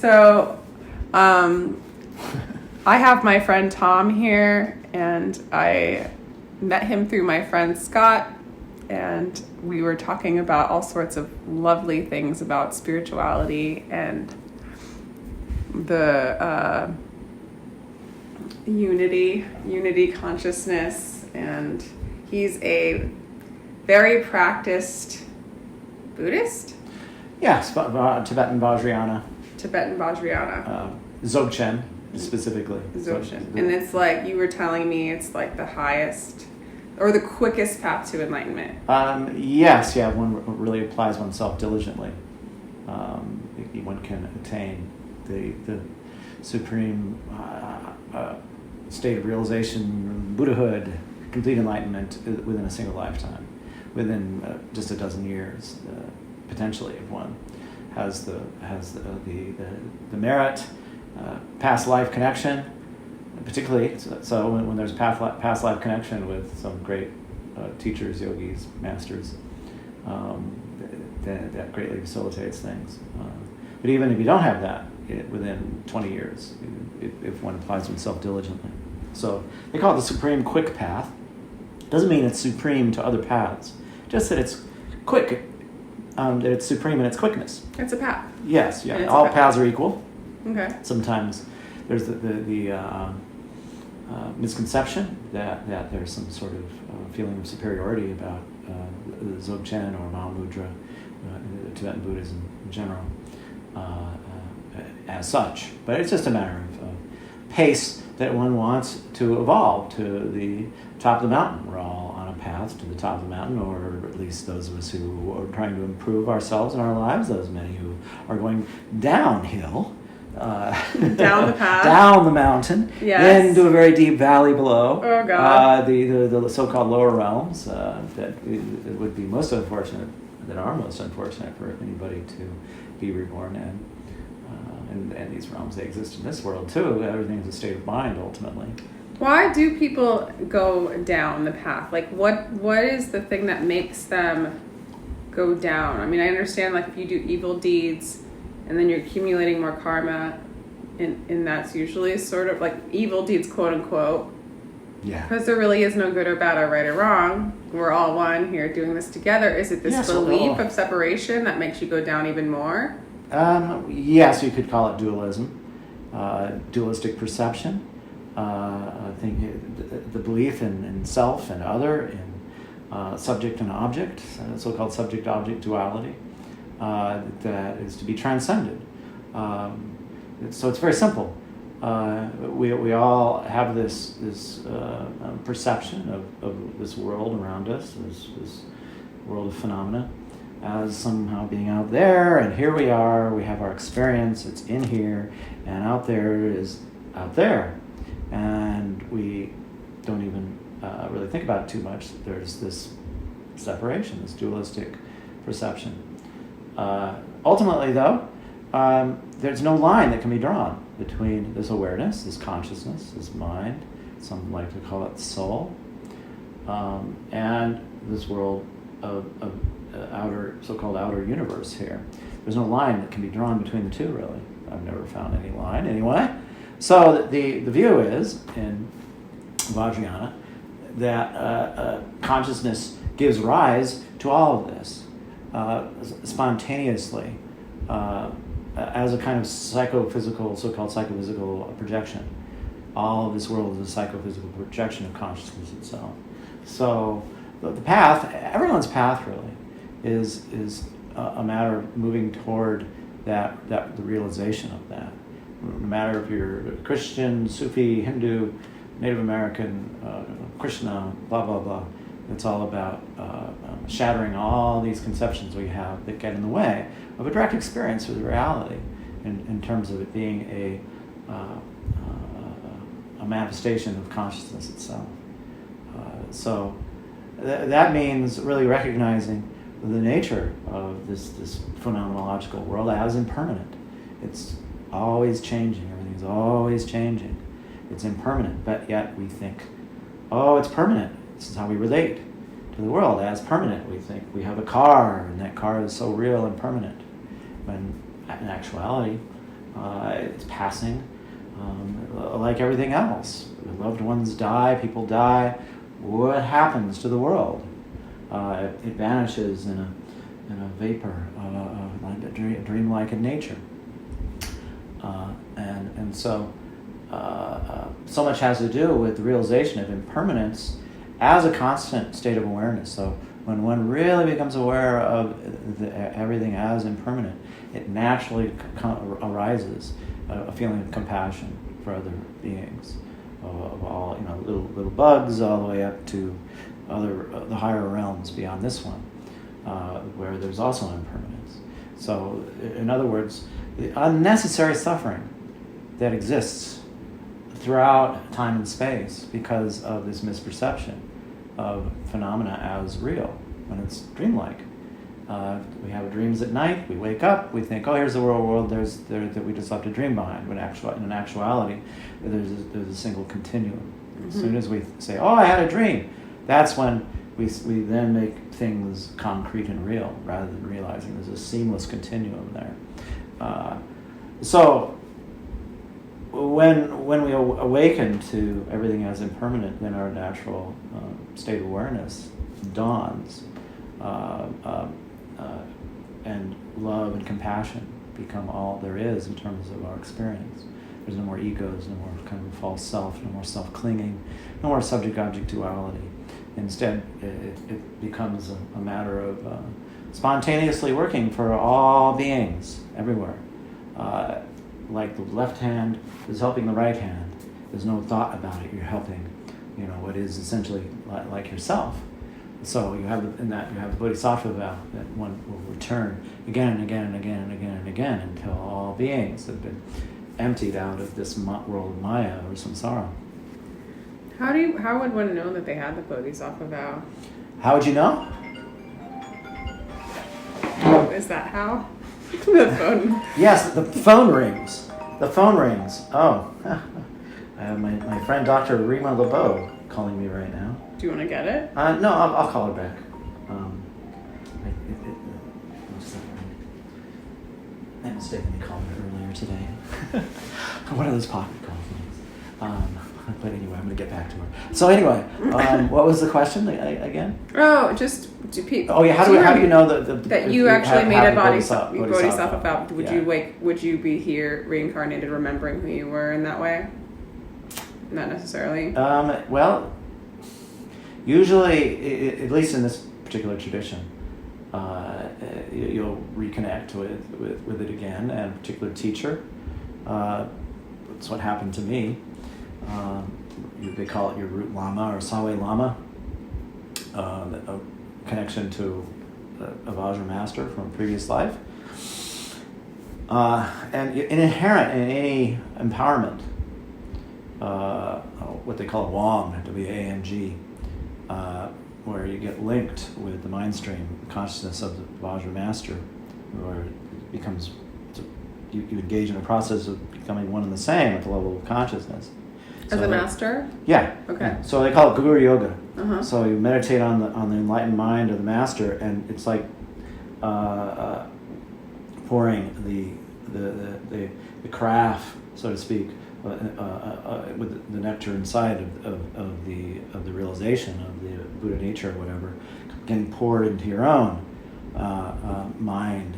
So, I have my friend Tom here, and I met him through my friend Scott, and we were talking about all sorts of lovely things about spirituality and the unity consciousness, and he's a very practiced Buddhist? Yes, Tibetan Vajrayana. Dzogchen, specifically. Dzogchen. And it's like, you were telling me, it's like the highest, or the quickest path to enlightenment. Yes, one really applies oneself diligently. One can attain the supreme state of realization, Buddhahood, complete enlightenment within a single lifetime, within just a dozen years, potentially, if one has the merit, past life connection, particularly. So when there's past life connection with some great teachers, yogis, masters, that greatly facilitates things. But even if you don't have that, within 20 years, if one applies himself diligently. So they call it the supreme quick path. Doesn't mean it's supreme to other paths, just that it's quick, that it's supreme in its quickness. It's a path. Yes, yeah. All paths are equal. Okay. Sometimes there's the misconception that there's some sort of feeling of superiority about Dzogchen or Mahamudra, Tibetan Buddhism in general, as such. But it's just a matter of pace that one wants to evolve to the top of the mountain. We're all on a path to the top of the mountain, or at least those of us who are trying to improve ourselves and our lives, those many who are going downhill. Down the path, down the mountain, yes. Into a very deep valley below. Oh God! The so-called lower realms that it would be most unfortunate, that are most unfortunate for anybody to be reborn in. And these realms, they exist in this world too. Everything's a state of mind ultimately. Why do people go down the path? Like, what is the thing that makes them go down? I mean, I understand, like, if you do evil deeds and then you're accumulating more karma, and that's usually sort of like evil deeds, quote unquote. Yeah. Because there really is no good or bad or right or wrong. We're all one here doing this together. Is it this belief of separation that makes you go down even more? Yes, you could call it dualism, dualistic perception. I think the belief in self and other, in subject and object, so-called subject-object duality, that is to be transcended. So it's very simple. We all have this perception of this world around us, this world of phenomena, as somehow being out there, and here we are, we have our experience, it's in here, and out there is out there. And we don't even really think about it too much. There's this separation, this dualistic perception. Ultimately, though, there's no line that can be drawn between this awareness, this consciousness, this mind, some like to call it soul, and this world of outer, so-called outer universe here. There's no line that can be drawn between the two, really. I've never found any line, anyway. So the view is, in Vajrayana, that consciousness gives rise to all of this spontaneously, as a kind of psychophysical, so-called psychophysical projection. All of this world is a psychophysical projection of consciousness itself. So the path, everyone's path really, is a matter of moving toward the realization of that. No matter if you're Christian, Sufi, Hindu, Native American, Krishna, blah, blah, blah. It's all about shattering all these conceptions we have that get in the way of a direct experience with reality in terms of it being a manifestation of consciousness itself. So that means really recognizing the nature of this phenomenological world as impermanent. It's always changing. Everything's always changing. It's impermanent, but yet we think, oh, it's permanent. This is how we relate to the world as permanent. We think we have a car, and that car is so real and permanent. When in actuality, It's passing, like everything else. Loved ones die, people die. What happens to the world? It vanishes in a vapor, like a dreamlike in nature. And so so much has to do with the realization of impermanence as a constant state of awareness. So when one really becomes aware of everything as impermanent, it naturally arises a feeling of compassion for other beings, of all, little bugs, all the way up to the higher realms beyond this one, where there's also impermanence. So, in other words, the unnecessary suffering that exists throughout time and space because of this misperception of phenomena as real when it's dreamlike. We have dreams at night, we wake up, we think, oh, here's the world that we just left a dream behind. When in actuality, there's a single continuum. Mm-hmm. As soon as we say, oh, I had a dream, that's when we then make things concrete and real, rather than realizing there's a seamless continuum there. So when we awaken to everything as impermanent, then our natural state of awareness dawns, and love and compassion become all there is in terms of our experience. There's no more egos, no more kind of false self, no more self-clinging, no more subject-object duality. Instead, it becomes a matter of spontaneously working for all beings everywhere. Like the left hand is helping the right hand. There's no thought about it. You're helping, what is essentially like yourself. So you have the Bodhisattva vow that one will return again and again and again and again and again until all beings have been emptied out of this world of Maya or samsara. How would one know that they had the Bodhisattva vow? How would you know? Is that how? The phone. Yes, the phone rings. The phone rings. Oh, I have my friend Dr. Rima Lopez calling me right now. Do you want to get it? No, I'll call her back. I mistakenly called her earlier today. One of those pocket call things. But anyway, I'm going to get back to her. So anyway, what was the question again? Oh, just do people. Oh yeah, how do you know that you actually made a bodhisattva vow? Yeah. Would you be here reincarnated, remembering who you were in that way? Not necessarily. Well, usually, at least in this particular tradition, you'll reconnect with it again, and a particular teacher. That's what happened to me. They call it your root lama or Sawe lama, a connection to a Vajra master from a previous life. And inherent in any empowerment, what they call Wang, W-A-N-G, where you get linked with the mind stream consciousness of the Vajra master, where it becomes, you engage in a process of becoming one and the same at the level of consciousness. As a master? Yeah. Okay. Yeah. So they call it Guru Yoga. Uh-huh. So you meditate on the enlightened mind of the master, and it's like pouring the carafe, so to speak, with the nectar inside of the realization of the Buddha nature or whatever, getting poured into your own mind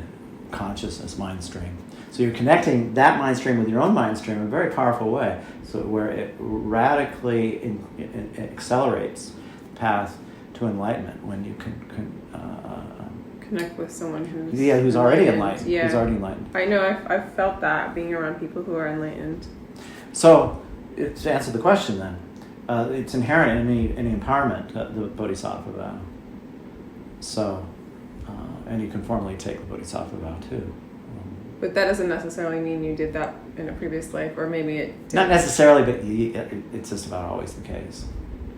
consciousness, mind stream. So you're connecting that mind stream with your own mind stream in a very powerful way, so where it radically accelerates the path to enlightenment when you can connect with someone who's who's already enlightened. Yeah. Who's already enlightened. I know. I've felt that being around people who are enlightened. So to answer the question, then, it's inherent in any empowerment, the Bodhisattva vow. So, and you can formally take the Bodhisattva vow too. But that doesn't necessarily mean you did that in a previous life, or maybe it did. Not necessarily, but it's just about always the case.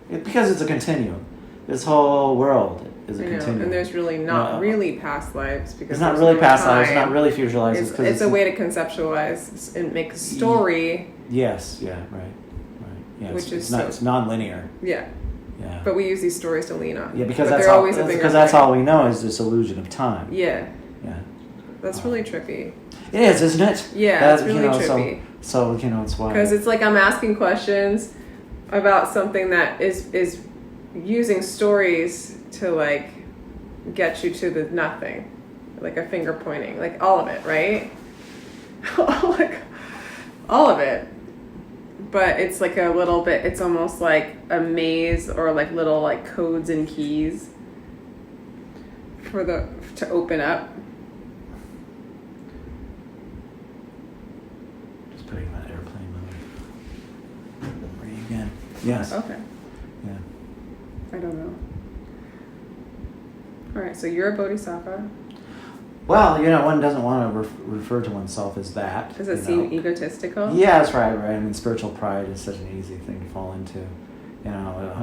Because it's a continuum. This whole world is a continuum. And there's really not really past lives. Because it's not really past lives, it's not really future lives. It's a way to conceptualize and make a story. Yes, yeah, right. Yeah, it's non-linear. Yeah. Yeah. But we use these stories to lean on. Yeah, because but that's all we know is this illusion of time. Yeah. Yeah. That's really trippy. It is, isn't it? Yeah, it's really trippy. So it's why. Because it's like I'm asking questions about something that is using stories to like get you to the nothing, like a finger pointing, like all of it, right? Like all of it. But it's like a little bit. It's almost like a maze or like little like codes and keys to open up. Just putting my airplane mode. Ring again. Yes. Okay. Yeah. I don't know. All right, so you're a bodhisattva. Well, one doesn't want to refer to oneself as that. Does it seem egotistical? Yeah, that's right. I mean, spiritual pride is such an easy thing to fall into.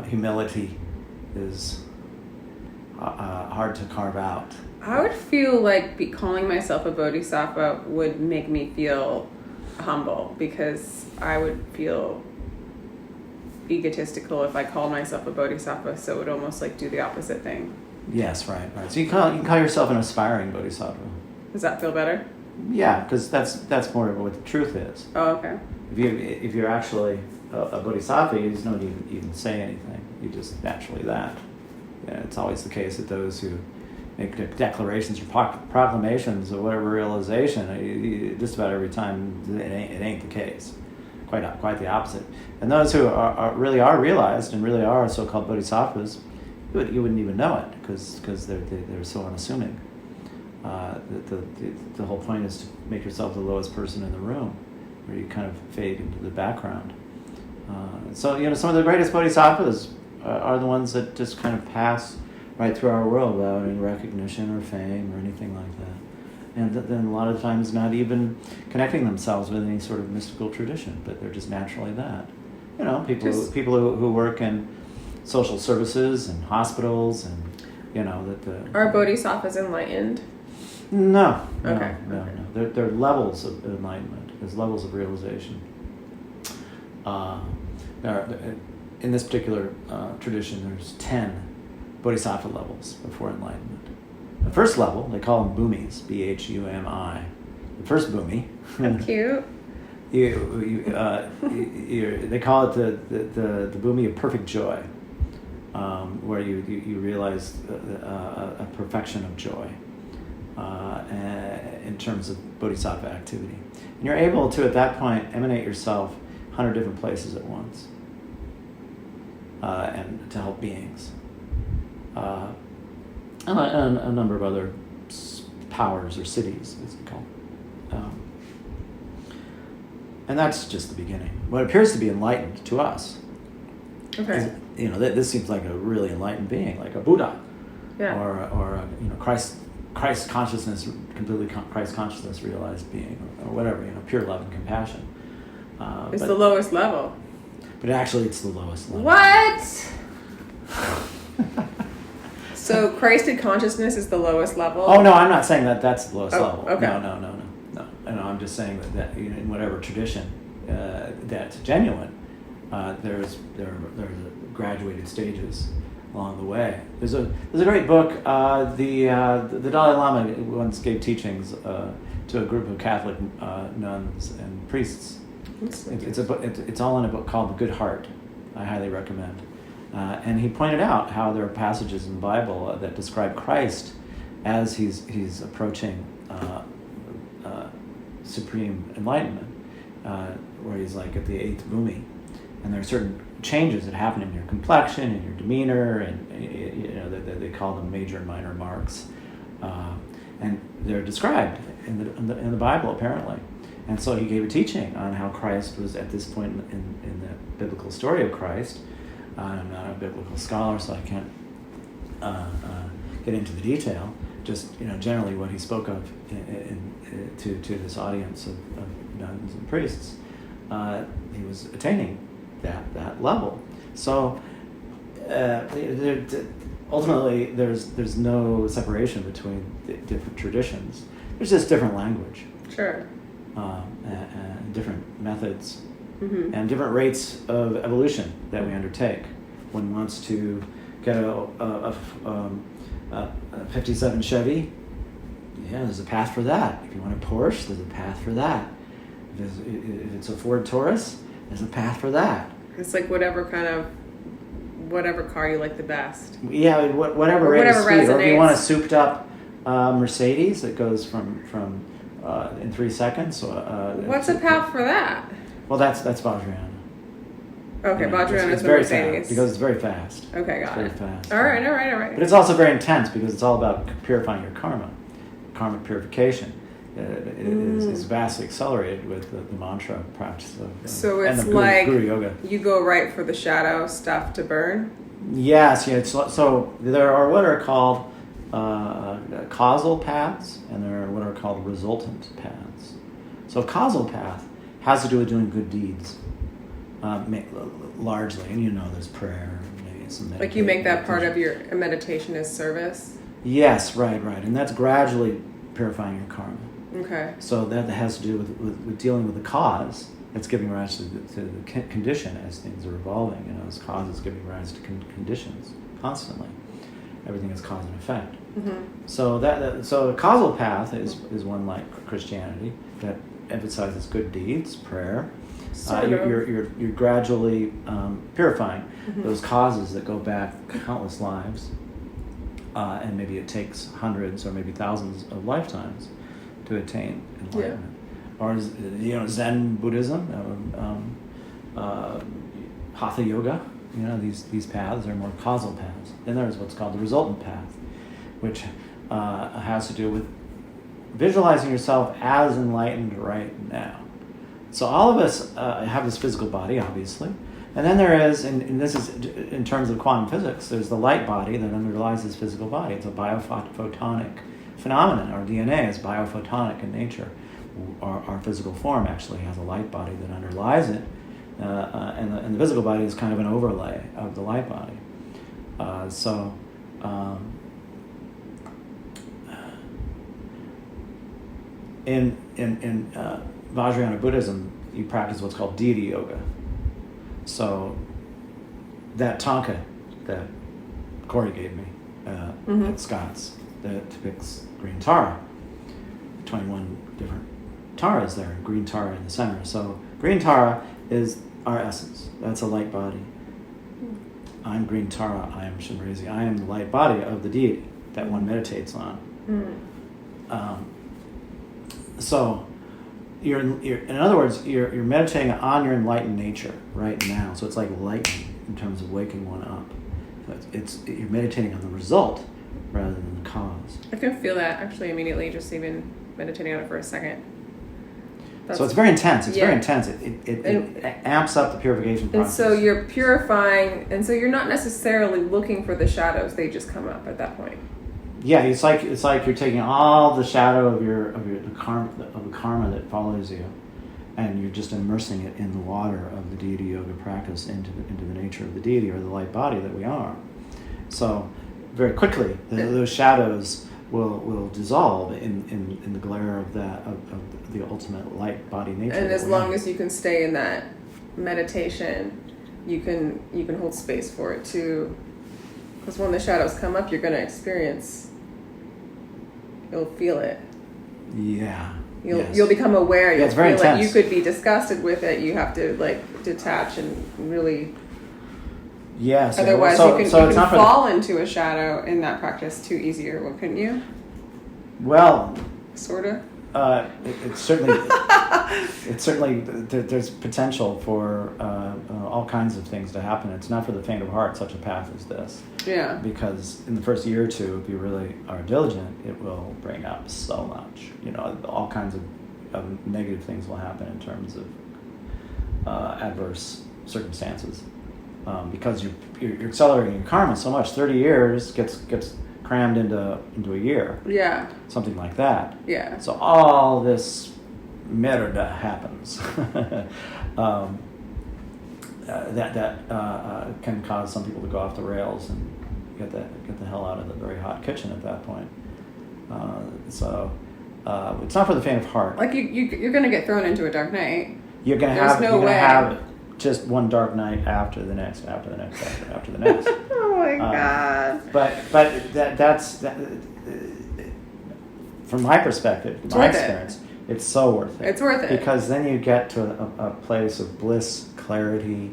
Humility is hard to carve out. I would feel like calling myself a bodhisattva would make me feel humble, because I would feel egotistical if I called myself a bodhisattva, so it would almost like do the opposite thing. Yes, right. So you can call yourself an aspiring bodhisattva. Does that feel better? Yeah, because that's more of what the truth is. Oh, okay. If you're actually a bodhisattva, you just don't even say anything. You just naturally that. Yeah, it's always the case that those who make declarations or proclamations of whatever realization, just about every time it ain't the case. Quite the opposite. And those who really are realized and really are so-called bodhisattvas, you wouldn't even know it because they're so unassuming. The whole point is to make yourself the lowest person in the room, where you kind of fade into the background. So some of the greatest bodhisattvas are the ones that just kind of pass right through our world without any recognition or fame or anything like that. And then a lot of times not even connecting themselves with any sort of mystical tradition, but they're just naturally that. People who work in social services and hospitals, and Are bodhisattvas enlightened? No. Okay. No. There are levels of enlightenment. There's levels of realization. In this particular tradition, there's 10 bodhisattva levels before enlightenment. The first level, they call them bhumis, Bhumi. The first bhumi. Cute. They call it the bhumi of perfect joy, where you realize a perfection of joy in terms of bodhisattva activity. And you're able to, at that point, emanate yourself 100 different places at once and to help beings. And a number of other powers or cities, as we call them. And that's just the beginning. What appears to be enlightened to us, okay, is, this seems like a really enlightened being, like a Buddha, yeah, or Christ consciousness, completely Christ consciousness realized being, or whatever, pure love and compassion. It's the lowest level. But actually, it's the lowest level. What? So Christed consciousness is the lowest level? Oh, no, I'm not saying that that's the lowest level. Okay. No. I'm just saying that in whatever tradition that's genuine, there are graduated stages along the way. There's a great book. The Dalai Lama once gave teachings to a group of Catholic nuns and priests. It's a book. It's all in a book called The Good Heart. I highly recommend. And he pointed out how there are passages in the Bible that describe Christ as he's approaching supreme enlightenment, where he's like at the 8th bhumi, and there are certain changes that happen in your complexion, in your demeanor, and they call them major and minor marks, and they're described in the Bible apparently. And so he gave a teaching on how Christ was at this point in the biblical story of Christ. I'm not a biblical scholar, so I can't get into the detail. Just generally what he spoke of to this audience of nuns and priests, he was attaining that level. So ultimately, there's no separation between the different traditions. There's just different language. Sure. And different methods. Mm-hmm. And different rates of evolution that we undertake. One wants to get a 57 Chevy, Yeah, there's a path for that. If you want a Porsche, there's a path for that. If it's a Ford Taurus, there's a path for that. It's like whatever car you like the best. Yeah, whatever rate of speed. Resonates. Or if you want a souped up Mercedes that goes from in 3 seconds. What's a path for that? Well, that's Vajrayana. Okay, Vajrayana is the very Mercedes. fast because it's very fast. Okay, got it. Very fast. All right. But it's also very intense because it's all about purifying your karma. Karmic purification is vastly accelerated with the mantra practice of so and it's the like guru yoga. You go right for the shadow stuff to burn. Yes, yeah. So there are what are called causal paths, and there are what are called resultant paths. So a causal path has to do with doing good deeds, largely, and there's prayer, maybe some meditation. Like you make that part of your meditation as service. Yes, right, and that's gradually purifying your karma. Okay. So that has to do with dealing with the cause that's giving rise to the condition as things are evolving. As causes giving rise to conditions constantly. Everything is cause and effect. Mm-hmm. So a causal path is one like Christianity that emphasizes good deeds, prayer. You're gradually purifying those causes that go back countless lives, and maybe it takes hundreds or maybe thousands of lifetimes to attain enlightenment. Yeah. Or Zen Buddhism, Hatha Yoga. These paths are more causal paths. Then there's what's called the resultant path, which has to do with visualizing yourself as enlightened right now. So all of us have this physical body, obviously. And then there is, and this is in terms of quantum physics, there's the light body that underlies this physical body. It's a biophotonic phenomenon. Our DNA is biophotonic in nature. Our physical form actually has a light body that underlies it. And the physical body is kind of an overlay of the light body. In Vajrayana Buddhism, you practice what's called deity yoga. So that tanka that Corey gave me at Scott's that depicts green Tara, 21 different Taras there, green Tara in the center. So green Tara is our essence. That's a light body. I'm green Tara. I am Shinrezi. I am the light body of the deity that one meditates on. So you're in other words, you're meditating on your enlightened nature right now. So it's like lightning in terms of waking one up. So you're meditating on the result rather than the cause. I can feel that actually immediately, just even meditating on it for a second. So it's very intense. Very intense. It amps up the purification process. And so you're purifying, and so you're not necessarily looking for the shadows; they just come up at that point. Yeah, it's like you're taking all the shadow of the karma that follows you, and you're just immersing it in the water of the deity yoga practice into the nature of the deity or the light body that we are. So very quickly, those shadows will dissolve in the glare of the ultimate light body nature. And as long as you can stay in that meditation, you can hold space for it too. Because when the shadows come up, you're going to experience. You'll feel it. Yeah. You'll become aware. Yeah, it's very intense. You could be disgusted with it. You have to detach and really. Yes. Otherwise, you can fall into a shadow in that practice too easier, couldn't you? Well. Sorta. It's certainly there's potential for all kinds of things to happen. It's not for the faint of heart. Such a path as this. Yeah. Because in the first year or two, if you really are diligent, it will bring up so much. All kinds of negative things will happen in terms of adverse circumstances. Because you're accelerating your karma so much. 30 years gets crammed into a year. Yeah. Something like that. Yeah. So all this merda happens. That can cause some people to go off the rails and get the hell out of the very hot kitchen at that point. So it's not for the faint of heart. Like you're going to get thrown into a dark night. You're going to have just one dark night after the next, after the next, after the next. Oh my God. But that's from my perspective, my experience, it's so worth it. It's worth it. Because then you get to a place of bliss, clarity,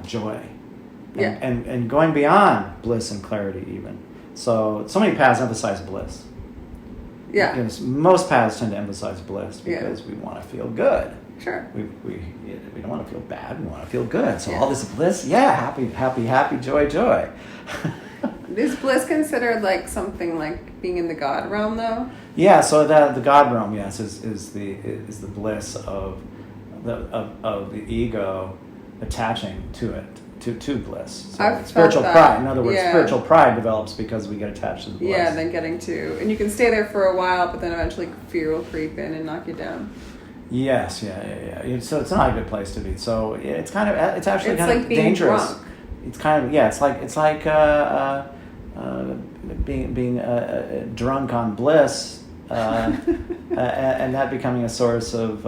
joy. And going beyond bliss and clarity even. So many paths emphasize bliss. Yeah. You know, most paths tend to emphasize bliss because we want to feel good. Sure. We don't want to feel bad. We want to feel good. So all this bliss, happy, joy. Is bliss considered like something like being in the God realm, though? Yeah. So the God realm, yes, is the bliss of the ego attaching to it. To bliss. So spiritual pride. In other words, spiritual pride develops because we get attached to the bliss. Yeah, then getting to, and you can stay there for a while, but then eventually fear will creep in and knock you down. Yes, yeah. So it's not a good place to be. So it's actually kind like of being dangerous. Drunk. It's kind of it's like being drunk on bliss, and that becoming a source of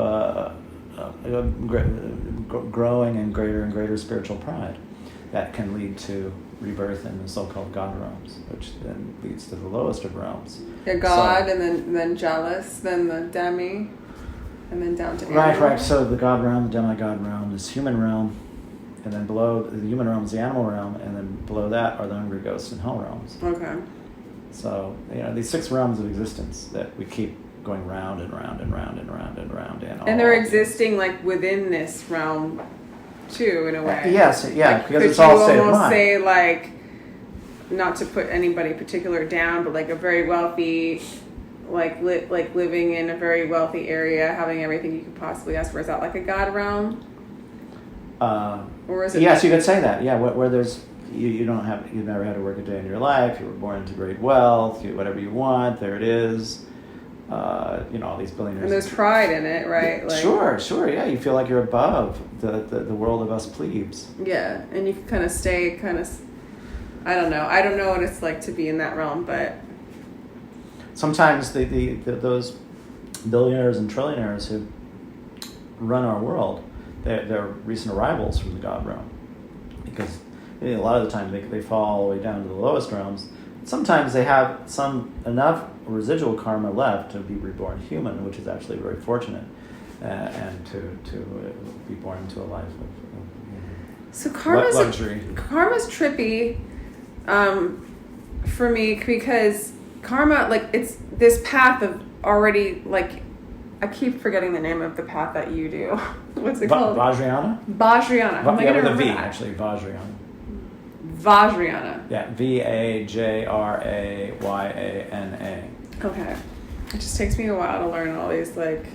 growing and greater spiritual pride that can lead to rebirth in the so-called God realms, which then leads to the lowest of realms. Yeah, God, and then jealous, then the demi, and then down to animal. Right. So the God realm, the demigod realm, is human realm, and then below the human realm is the animal realm, and then below that are the hungry ghosts and hell realms. Okay. So these 6 realms of existence that we keep going round and round and round and round and round and they're existing like within this realm too, in a way. Yes, yeah, like, because it's all state of mind. Could you almost say, like, not to put anybody particular down, but like a very wealthy, like living in a very wealthy area, having everything you could possibly ask for, is that like a God realm? Or is it? Yes, you could say that. Yeah, where there's you've never had to work a day in your life. You were born into great wealth. Whatever you want, there it is. All these billionaires. And there's pride in it, right? Like, sure, yeah. You feel like you're above the world of us plebes. Yeah, and you can kind of stay, I don't know what it's like to be in that realm, but sometimes those billionaires and trillionaires who run our world, they're recent arrivals from the God realm, because a lot of the time they fall all the way down to the lowest realms. Sometimes they have enough residual karma left to be reborn human, which is actually very fortunate, and to be born into a life of luxury. Karma's trippy for me, because karma, like, it's this path of already, like, I keep forgetting the name of the path that you do. What's it called? Vajrayana? Vajrayana. With a V, actually, Vajrayana. Vajrayana. Yeah, Vajaryana. Okay. It just takes me a while to learn all these, like,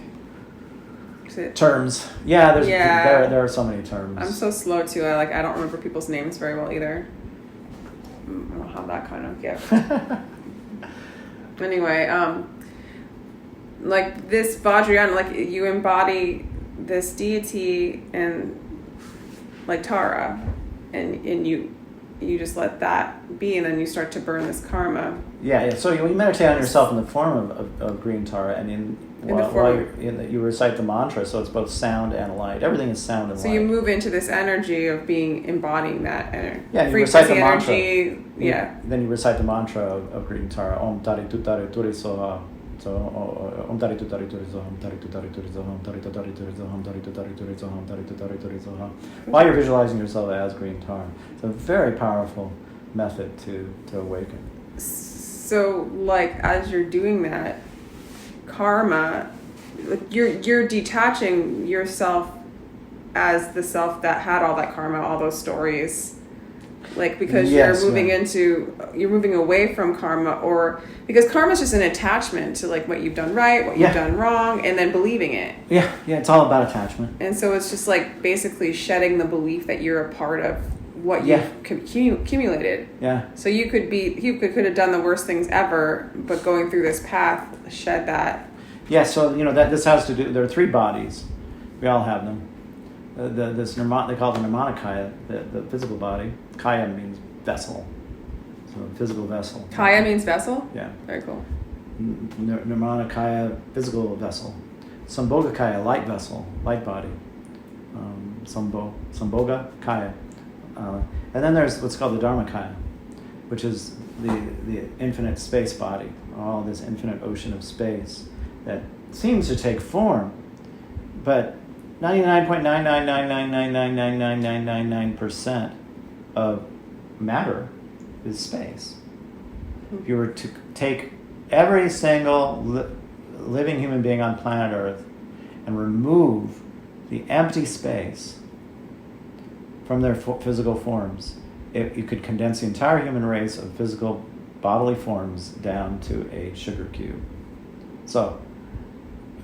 terms. Yeah, there are so many terms. I'm so slow too. I don't remember people's names very well either. I don't have that kind of gift. Anyway, like this Vajrayana, like you embody this deity and like Tara, and you just let that be, and then you start to burn this karma. Yeah. So you meditate on yourself in the form of green Tara, and you recite the mantra, so it's both sound and light. Everything is sound and light. So you move into this energy of embodying that energy. Yeah, you recite the mantra. Yeah. Then you recite the mantra of green Tara. Om Tari Tutari Turi Soha. So Om Tari Tutari Turi Soha. Om Tari Tutari Turi Soha. Om Tari Tutari Turi Soha. Om Tari Tutari Turi Soha. Om Tari Tutari Turi Soha. While you're visualizing yourself as green Tara. It's a very powerful method to awaken. So, like, as you're doing that, karma, you're detaching yourself as the self that had all that karma, all those stories, like, because you're moving away from karma, or because karma is just an attachment to like what you've done right, what you've done wrong, and then believing it. Yeah, it's all about attachment. And so it's just like basically shedding the belief that you're a part of what you've accumulated. Yeah. So you could have done the worst things ever, but going through this path, shed that. Yeah. So that this has to do. There are 3 bodies. We all have them. They call it the nirmanakaya, the physical body. Kaya means vessel. So physical vessel. Kaya means vessel? Yeah. Very cool. Nirmanakaya, physical vessel. Sambhogakaya, light vessel, light body. Sambhoga kaya. And then there's what's called the Dharmakaya. which is the infinite space body, all this infinite ocean of space that seems to take form, but 99.999999999% of matter is space. If you were to take every single living human being on planet Earth and remove the empty space from their physical forms, you could condense the entire human race of physical bodily forms down to a sugar cube. So,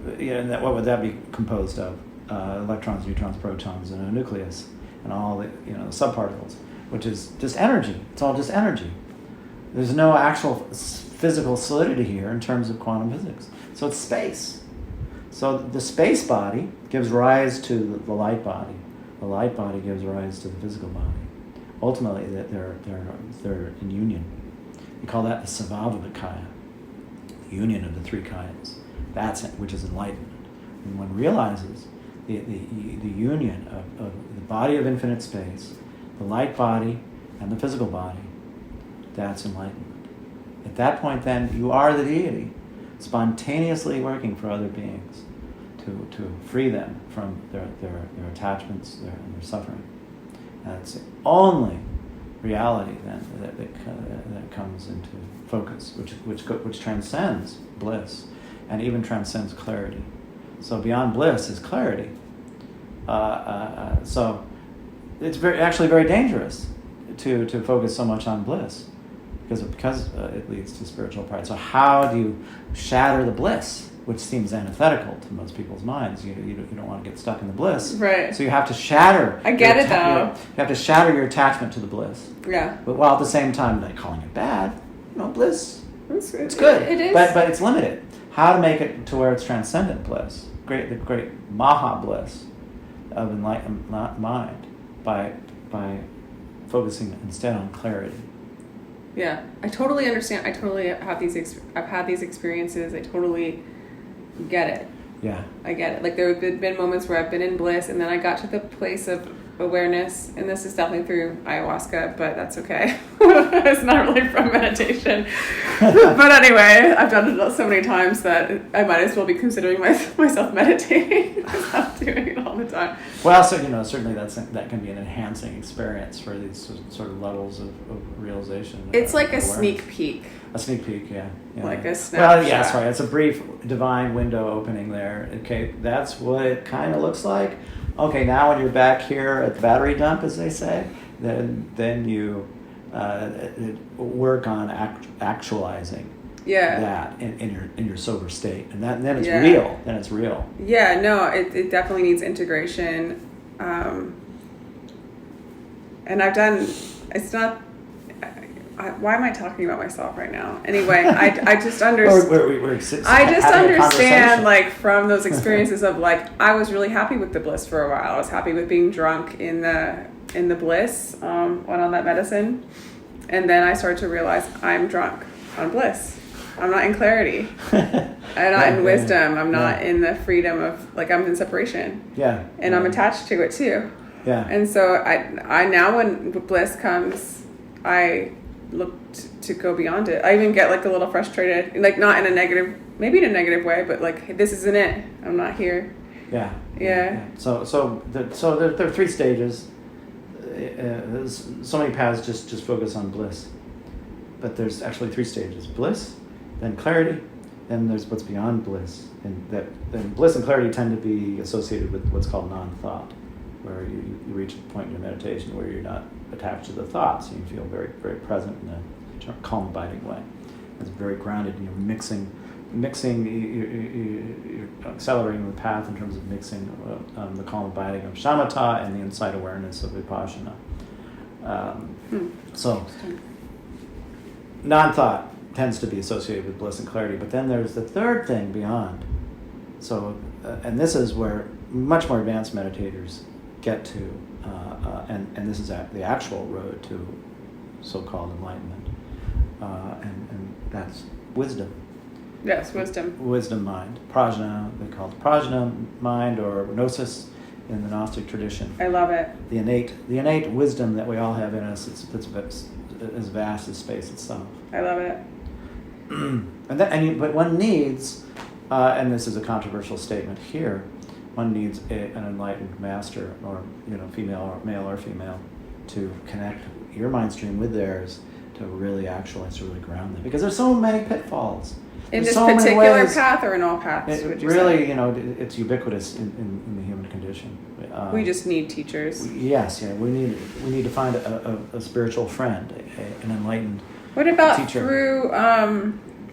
what would that be composed of? Electrons, neutrons, protons, and a nucleus, and all the subparticles, which is just energy. It's all just energy. There's no actual physical solidity here in terms of quantum physics. So it's space. So the space body gives rise to the light body. The light body gives rise to the physical body. Ultimately, they're in union. We call that the Savavakaya, the union of the three kayas. That's it, which is enlightenment. When one realizes the union of the body of infinite space, the light body, and the physical body, that's enlightenment. At that point, then, you are the deity, spontaneously working for other beings to free them from their attachments and their suffering. That's the only reality then that comes into focus, which transcends bliss and even transcends clarity. So beyond bliss is clarity. So it's actually very dangerous to focus so much on bliss because it leads to spiritual pride. So how do you shatter the bliss, which seems antithetical to most people's minds? You don't want to get stuck in the bliss. Right. So you have to shatter. I get it, though. You have to shatter your attachment to the bliss. Yeah. But while at the same time, like calling it bad, bliss, it's good. It is. But it's limited. How to make it to where it's transcendent bliss, the great Maha bliss of enlightened mind by focusing instead on clarity. Yeah, I totally understand. I totally have I've had these experiences. I totally get it. Yeah. I get it. Like there have been moments where I've been in bliss and then I got to the place of awareness, and this is definitely through ayahuasca, but that's okay. It's not really from meditation. But anyway, I've done it so many times that I might as well be considering myself meditating because I'm doing it all the time. Well, so certainly that can be an enhancing experience for these sort of levels of realization. It's like a awareness. Sneak peek. A sneak peek, yeah. Like a snapshot. Well, yeah, that's right. It's a brief divine window opening there. Okay, that's what it kind of looks like. Okay, now when you're back here at the battery dump, as they say, then you work on actualizing that in your sober state, and then it's real. Then it's real. Yeah, no, it definitely needs integration, and I've done. It's not. Why am I talking about myself right now? Anyway, I just understand. I just understand, like, from those experiences of, like, I was really happy with the bliss for a while. I was happy with being drunk in the bliss when on that medicine, and then I started to realize I'm drunk on bliss. I'm not in clarity. I'm not in wisdom. I'm not in the freedom of, like, I'm in separation. Yeah. And I'm attached to it too. Yeah. And so I now when bliss comes, I look to go beyond it. I even get like a little frustrated, like not in a negative, maybe in a negative way, but like this isn't it. I'm not here. Yeah. Yeah. So there are three stages. So many paths just focus on bliss, but there's actually three stages: bliss, then clarity, then there's what's beyond bliss. And then bliss and clarity tend to be associated with what's called non-thought, where you reach a point in your meditation where you're not attached to the thoughts. You feel very, very present in a calm, abiding way. It's very grounded, and you're mixing, you're accelerating the path in terms of mixing the calm, abiding of shamatha and the insight awareness of vipassana. So, non-thought tends to be associated with bliss and clarity, but then there's the third thing beyond. So, and this is where much more advanced meditators get to, and this is the actual road to so-called enlightenment, and that's wisdom. Yes, wisdom. Wisdom mind. Prajna, they call it prajna mind or gnosis in the Gnostic tradition. I love it. The innate wisdom that we all have in us, it's as vast as space itself. I love it. But one needs, and this is a controversial statement here, one needs an enlightened master, or female or male or female, to connect your mind stream with theirs, to really actualize, to really ground them, because there's so many pitfalls. In There's this so many particular ways. path, or in all paths? Would you Really, say? it's ubiquitous in the human condition. We just need teachers. Yes, we need to find a spiritual friend, an enlightened. What about teacher. through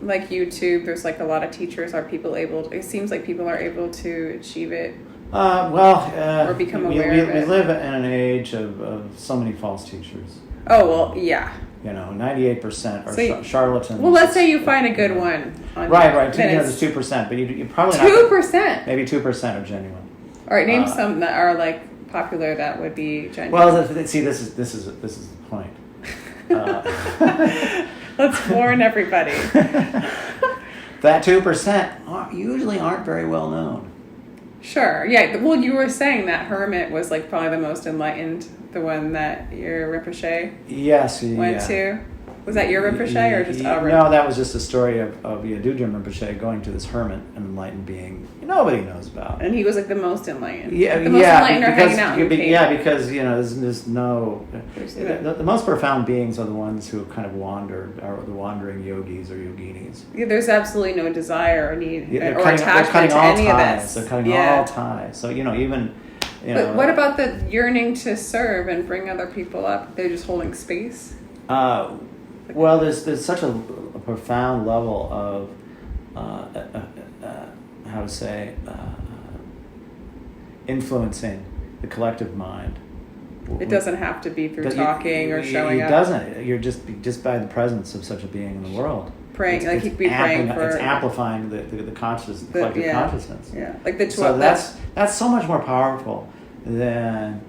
like YouTube? There's like a lot of teachers. Are people able? It seems like people are able to achieve it. Or become aware of it. We live in an age of so many false teachers. Oh well, yeah. 98% are So charlatans. Well, let's say you find a good one. Right. Then There's 2%, but you probably 2%. Maybe 2% are genuine. All right, name some that are like popular that would be genuine. Well, see, this is the point. Let's warn everybody. That 2% usually aren't very well known. Sure. Yeah. Well, you were saying that hermit was like probably the most enlightened, the one that your Rinpoche Yes. went to. Was that your Rinpoche or just our Rinpoche? No, that was just a story of Yadudrim Rinpoche going to this hermit, an enlightened being nobody knows about. And he was like the most enlightened. Yeah, like the most enlightened are hanging out in the cave. Yeah, because there's no. The most profound beings are the ones who kind of wander, are the wandering yogis or yoginis. Yeah, there's absolutely no desire or need or they're attachment cutting to all any ties. of this. They're cutting all ties. So even. But what about the yearning to serve and bring other people up? They're just holding space. Well, there's such a profound level of how to say influencing the collective mind. It doesn't have to be through talking or showing up. It doesn't. You're just by the presence of such a being in the world. Praying, like he'd be praying for. It's amplifying the conscious, the collective consciousness. Yeah, like the 12. So that's so much more powerful than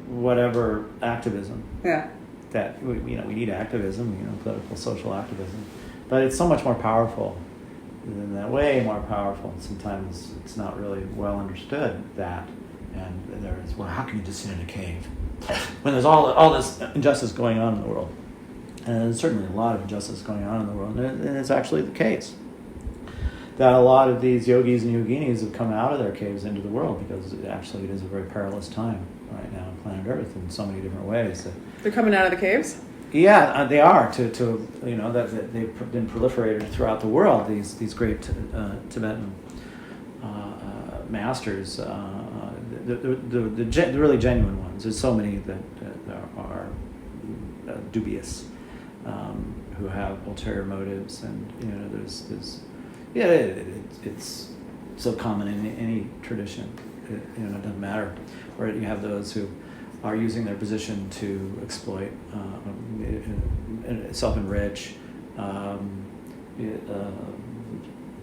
whatever activism. Yeah. That we need activism, political, social activism, but it's so much more powerful than that. Way more powerful. Sometimes it's not really well understood that, and there's how can you just sit in a cave when there's all this injustice going on in the world, and there's certainly a lot of injustice going on in the world, and it's actually the case that a lot of these yogis and yoginis have come out of their caves into the world, because it is a very perilous time right now on planet Earth in so many different ways. They're coming out of the caves? Yeah, they are. To that they've been proliferated throughout the world. These great Tibetan masters, the really genuine ones. There's so many that are dubious, who have ulterior motives, and it's so common in any tradition. It doesn't matter. Or you have those who are using their position to exploit, self-enrich,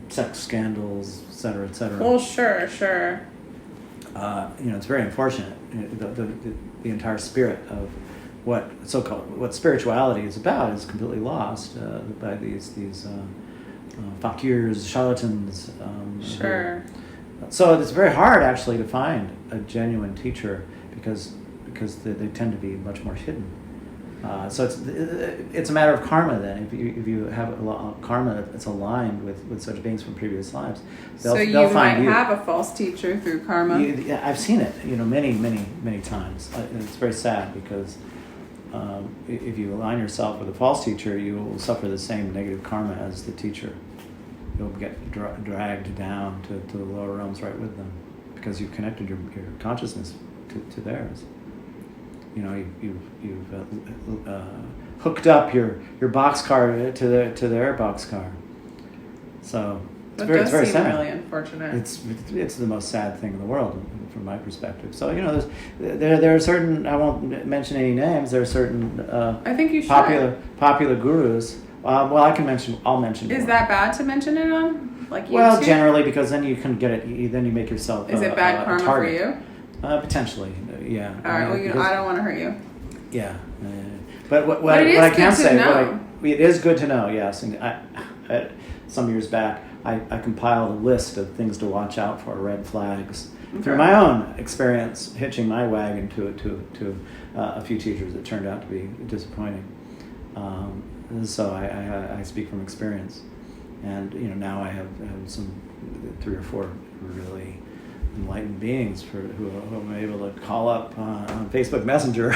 sex scandals, et cetera, et cetera. Well, sure. It's very unfortunate. The entire spirit of what spirituality is about is completely lost by these fakirs, charlatans. Sure. So it's very hard actually to find a genuine teacher because they tend to be much more hidden. So it's a matter of karma then. If you have a karma that's aligned with such beings from previous lives, they'll find you. Have a false teacher through karma. I've seen it, many times. It's very sad because if you align yourself with a false teacher, you will suffer the same negative karma as the teacher. You'll get dragged down to the lower realms right with them, because you've connected your consciousness to theirs. You've hooked up your boxcar to their boxcar. So it's very sad. Really unfortunate. It's the most sad thing in the world from my perspective. So there are certain, I won't mention any names. There are certain I think you should. popular gurus. I'll mention. Is that bad to mention it on YouTube? Well, generally, because then you can get it. Then you make yourself. Is it bad karma for you? Potentially, yeah. All right. Well, I don't want to hurt you. Yeah, but what I can say, it is good to know. Yes, and some years back, I compiled a list of things to watch out for, red flags, through my own experience hitching my wagon to a few teachers that turned out to be disappointing. So I speak from experience, and now I have some 3 or 4 really enlightened beings who I'm able to call up on Facebook Messenger.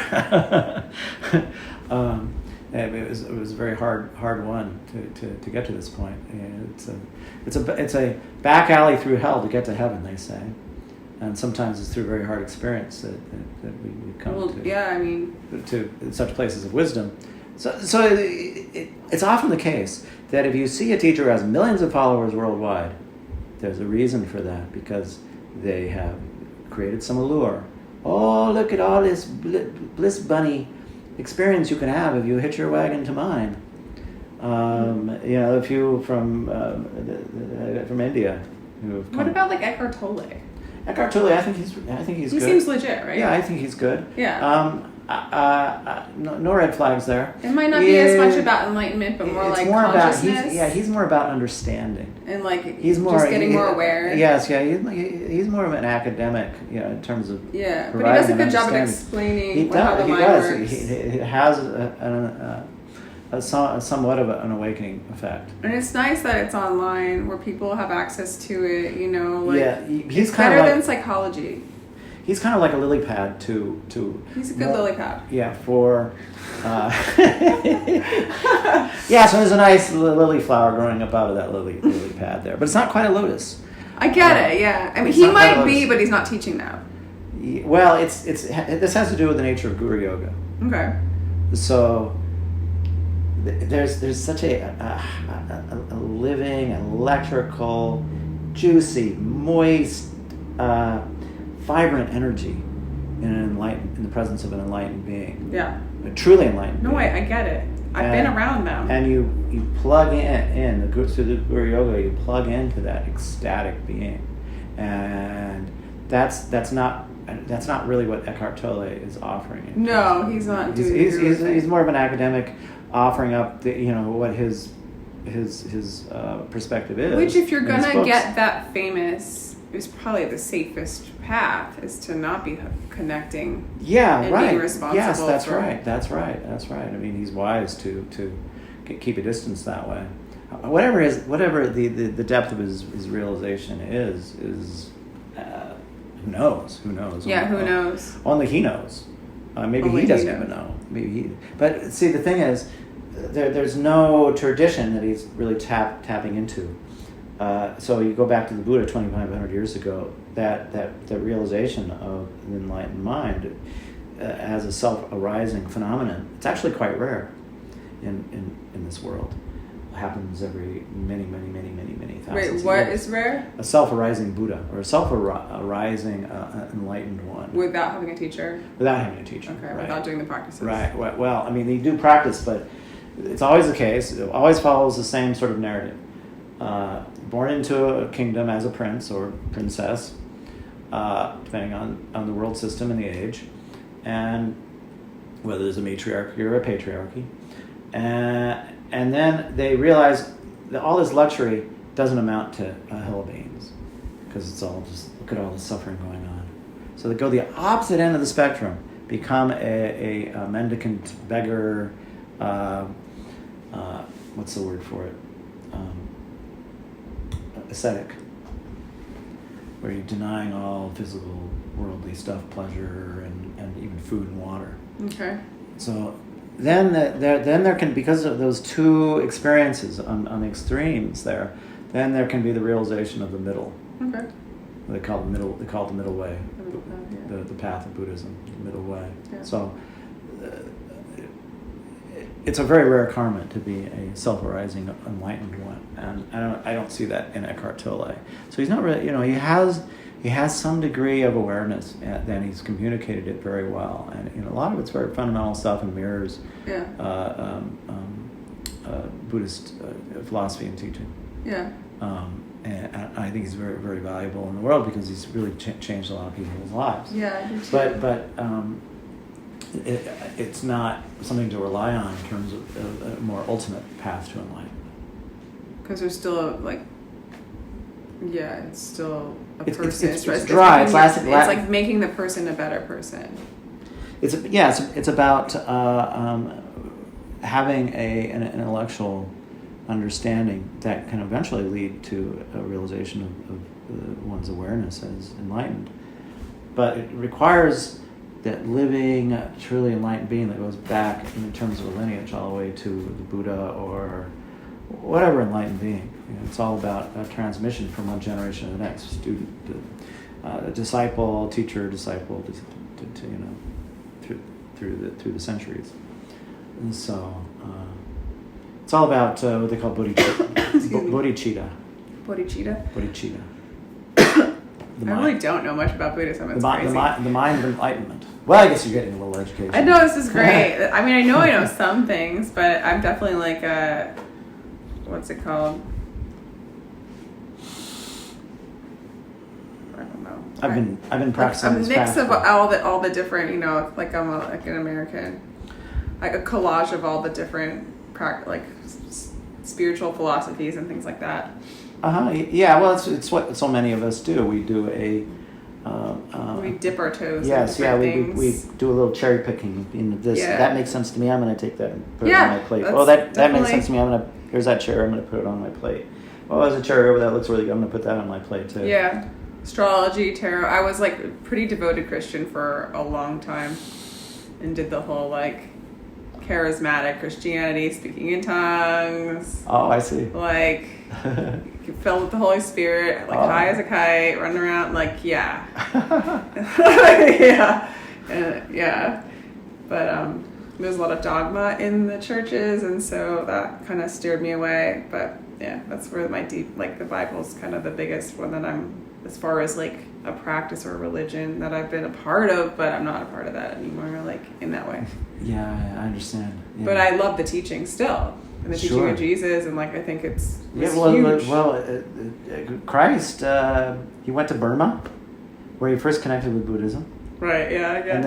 It was a very hard one to get to this point. It's a back alley through hell to get to heaven, they say, and sometimes it's through very hard experience that we come to such places of wisdom. So it's often the case that if you see a teacher who has millions of followers worldwide, there's a reason for that, because they have created some allure. Oh, look at all this bliss bunny experience you can have if you hitch your wagon to mine. A few from India who have come. What about like Eckhart Tolle? Eckhart Tolle, I think he's He good. seems legit, right? Yeah, I think he's good. Yeah. No red flags there. It might not be as much about enlightenment, but more like consciousness. He's more about understanding. And like he's more just getting more aware. Yes, yeah. He's more of an academic, in terms of but he does a good job of explaining how the mind works. He has somewhat of an awakening effect. And it's nice that it's online where people have access to it. He's it's kind better of than psychology. He's kind of like a lily pad to. He's a good lily pad. Yeah, for. So there's a nice lily flower growing up out of that lily pad there, but it's not quite a lotus. I get it. Yeah, I mean he might be, but he's not teaching now. Well, this has to do with the nature of Guru Yoga. Okay. So there's such a living, electrical, juicy, moist, vibrant energy in the presence of an enlightened being. Yeah. A truly enlightened being. No, I get it. I've been around them. And you plug in through the Guru Yoga, you plug into that ecstatic being, and that's not really what Eckhart Tolle is offering. No, he's not doing. He's more of an academic, offering up what his perspective is. Which, if you're gonna get that famous, is probably the safest path, is to not be connecting. Yeah, and right. being responsible. Yes, that's right. That's right. I mean, he's wise to keep a distance that way. Whatever the depth of his realization is who knows? Yeah, who knows? Only he knows. Maybe he doesn't even know. But see, the thing is, there's no tradition that he's really tapping into. So you go back to the Buddha 2,500 years ago, that realization of the enlightened mind as a self-arising phenomenon. It's actually quite rare in this world. It happens every many thousands of years. Wait, what is rare? A self-arising Buddha, or a self-arising enlightened one. Without having a teacher? Without having a teacher. Okay, right. Without doing the practices. Right. Well, I mean, they do practice, but it's always the case. It always follows the same sort of narrative. Born into a kingdom as a prince or princess, depending on the world system and the age, and whether there's a matriarchy or a patriarchy. And then they realize that all this luxury doesn't amount to a hill of beans, because it's all just, look at all the suffering going on. So they go the opposite end of the spectrum, become a mendicant, beggar, what's the word for it? Ascetic, where you're denying all physical, worldly stuff, pleasure, and even food and water. Okay. So then there can, because of those two experiences on the extremes then there can be the realization of the middle. Okay. They call it the middle way. The middle path, yeah. The path of Buddhism, the middle way. Yeah. So it's a very rare karma to be a self-arising enlightened one, and I don't see that in Eckhart Tolle. So he's not really, he has some degree of awareness, and then he's communicated it very well, and a lot of it's very fundamental stuff and mirrors Buddhist philosophy and teaching. Yeah. And I think he's very, very valuable in the world because he's really changed a lot of people's lives. Yeah, I do too. But it's not something to rely on in terms of a more ultimate path to enlightenment. Because there's still Yeah, it's still a It's person. it's dry. It's like making the person a better person. It's about having an intellectual understanding that can eventually lead to a realization of one's awareness as enlightened. But it requires that living a truly enlightened being that goes back in terms of a lineage all the way to the Buddha or whatever enlightened being. It's all about a transmission from one generation to the next. Student, disciple, teacher, disciple, to through the centuries. And so it's all about what they call bodhicitta. Bodhicitta? Bodhicitta. I really don't know much about Buddhism. It's crazy. The mind of enlightenment. Well, I guess you're getting a little education. I know, this is great. I mean, I know some things, but I'm definitely like a, what's it called? I don't know. I've been practicing a mix of all the different, like I'm like an American, like a collage of all the different spiritual philosophies and things like that. Yeah. Well, it's what so many of us do. We do we dip our toes. Yes. In Yeah. things. We do a little cherry picking in this. Yeah. That makes sense to me. I'm going to take that and put it on my plate. Oh, that makes sense to me. Here's that cherry. I'm going to put it on my plate. Oh, there's a cherry over there. That looks really good. I'm going to put that on my plate too. Yeah. Astrology, tarot. I was like a pretty devoted Christian for a long time, and did the whole like charismatic Christianity, speaking in tongues. Oh, I see. Like filled with the Holy Spirit, like high as a kite, running around. Like yeah, yeah. But there's a lot of dogma in the churches, and so that kind of steered me away. But yeah, that's where my deep, like the Bible's kind of the biggest one that I'm, as far as like a practice or a religion that I've been a part of, but I'm not a part of that anymore, like in that way. Yeah, I understand. Yeah. But I love the teaching still, and the teaching of Jesus, and like I think it's huge. Christ, he went to Burma, where he first connected with Buddhism. Right. Yeah. I get.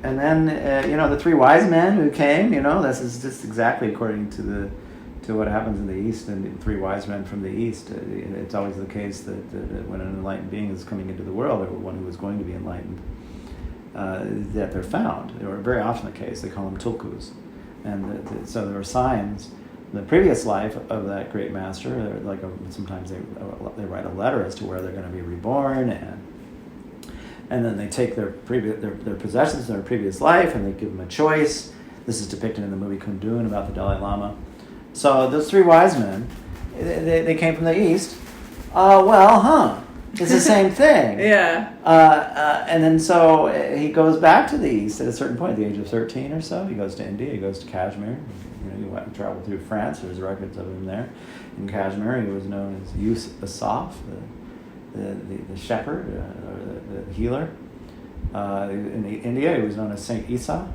And then the three wise men who came. This is just exactly according to what happens in the East, and the three wise men from the East. It's always the case that when an enlightened being is coming into the world, or one who is going to be enlightened, that they're found. Or very often the case, they call them tulkus. And so there are signs in the previous life of that great master. Like sometimes they write a letter as to where they're going to be reborn, and then they take their possessions in their previous life, and they give them a choice. This is depicted in the movie Kundun about the Dalai Lama. So those three wise men, they came from the East. It's the same thing. Yeah. And then so he goes back to the East at a certain point, at the age of 13 or so. He goes to India. He goes to Kashmir. He went and traveled through France. There's records of him there. In Kashmir, he was known as Yus Asaf, the shepherd, or the healer. In India, he was known as Saint Isa.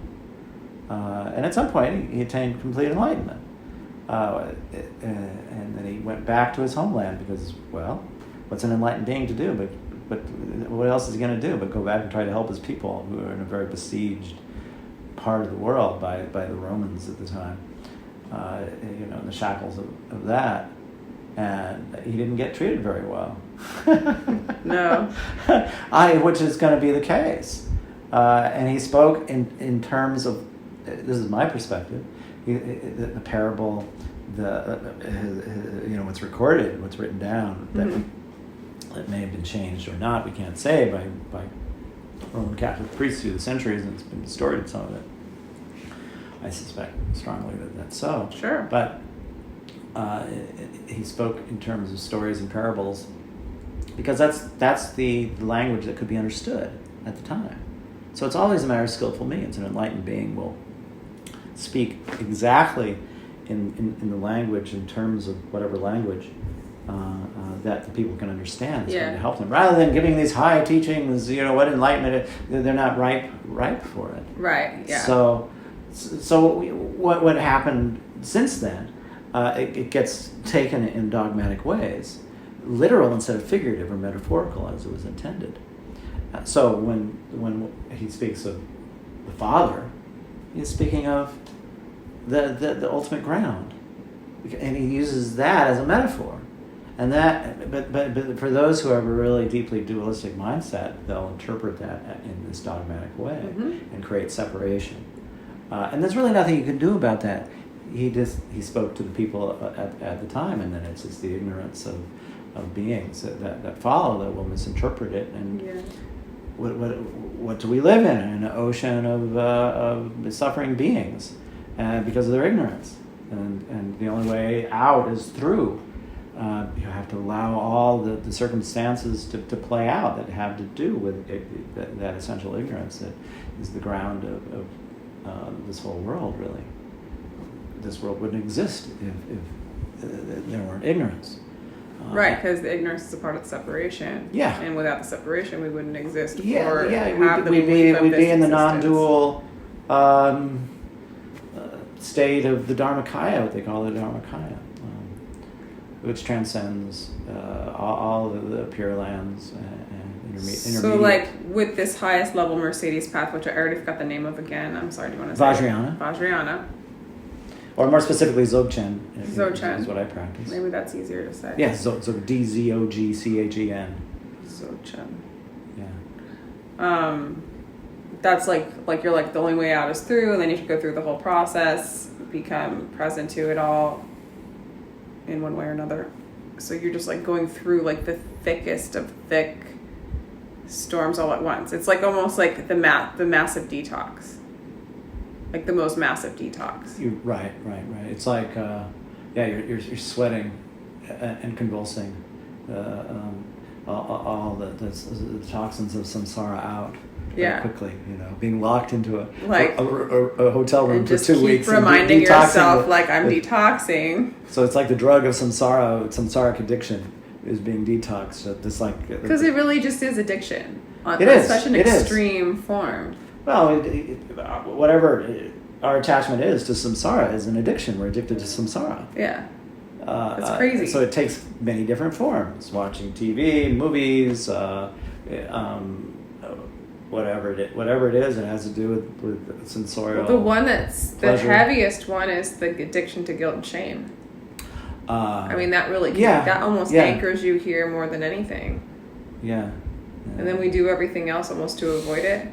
And at some point, he attained complete enlightenment. And then he went back to his homeland because, well, what's an enlightened being to do? But what else is he going to do but go back and try to help his people who are in a very besieged part of the world by the Romans at the time, in the shackles of that. And he didn't get treated very well. No. Which is going to be the case. And he spoke in terms of, this is my perspective, the parable, what's recorded, what's written down, that may have been changed or not, we can't say, by Roman Catholic priests through the centuries, and it's been distorted, some of it. I suspect strongly that that's so. Sure. But he spoke in terms of stories and parables because that's the language that could be understood at the time. So it's always a matter of skillful means. An enlightened being will speak exactly in the language, in terms of whatever language that the people can understand. It's going to help them, rather than giving these high teachings. What enlightenment? They're not ripe for it. Right. Yeah. So what happened since then? It gets taken in dogmatic ways, literal instead of figurative or metaphorical, as it was intended. So when he speaks of the Father, he's speaking of the ultimate ground, and he uses that as a metaphor. And that, but for those who have a really deeply dualistic mindset, they'll interpret that in this dogmatic way and create separation. And there's really nothing you can do about that. He spoke to the people at the time, and then it's just the ignorance of beings that follow that will misinterpret it. And what do we live in? An ocean of suffering beings because of their ignorance. And the only way out is through. You have to allow all the circumstances to play out that have to do with that essential ignorance that is the ground of this whole world, really. This world wouldn't exist if there weren't ignorance. Right, because the ignorance is a part of the separation. Yeah. And without the separation, we wouldn't exist. We'd be in the non-dual state of the Dharmakaya, what they call the Dharmakaya, which transcends all of the Pure Lands and intermediate. So, like, with this highest level Mercedes path, which I already forgot the name of again. I'm sorry, do you want to say Vajrayana. Vajrayana. Or more specifically, Dzogchen. Dzogchen is what I practice. Maybe that's easier to say. Yeah, so Dzogchen. Dzogchen. Yeah. That's like you're like the only way out is through, and then you have to go through the whole process, become present to it all in one way or another. So you're just like going through like the thickest of thick storms all at once. It's like almost like the massive detox. Like the most massive detox. Right. It's like, you're sweating and convulsing all the toxins of samsara out very quickly. Being locked into a hotel room for 2 weeks. Keep reminding yourself, I'm detoxing. So it's like the drug of samsaric addiction is being detoxed. Because it really just is addiction. It is. Such an extreme form. Well, whatever our attachment is to samsara is an addiction. We're addicted to samsara. Yeah. That's crazy. So it takes many different forms. Watching TV, movies, whatever it is, it has to do with sensorial. The one that's pleasure. The heaviest one is the addiction to guilt and shame. That really that almost anchors you here more than anything. Yeah. And then we do everything else almost to avoid it.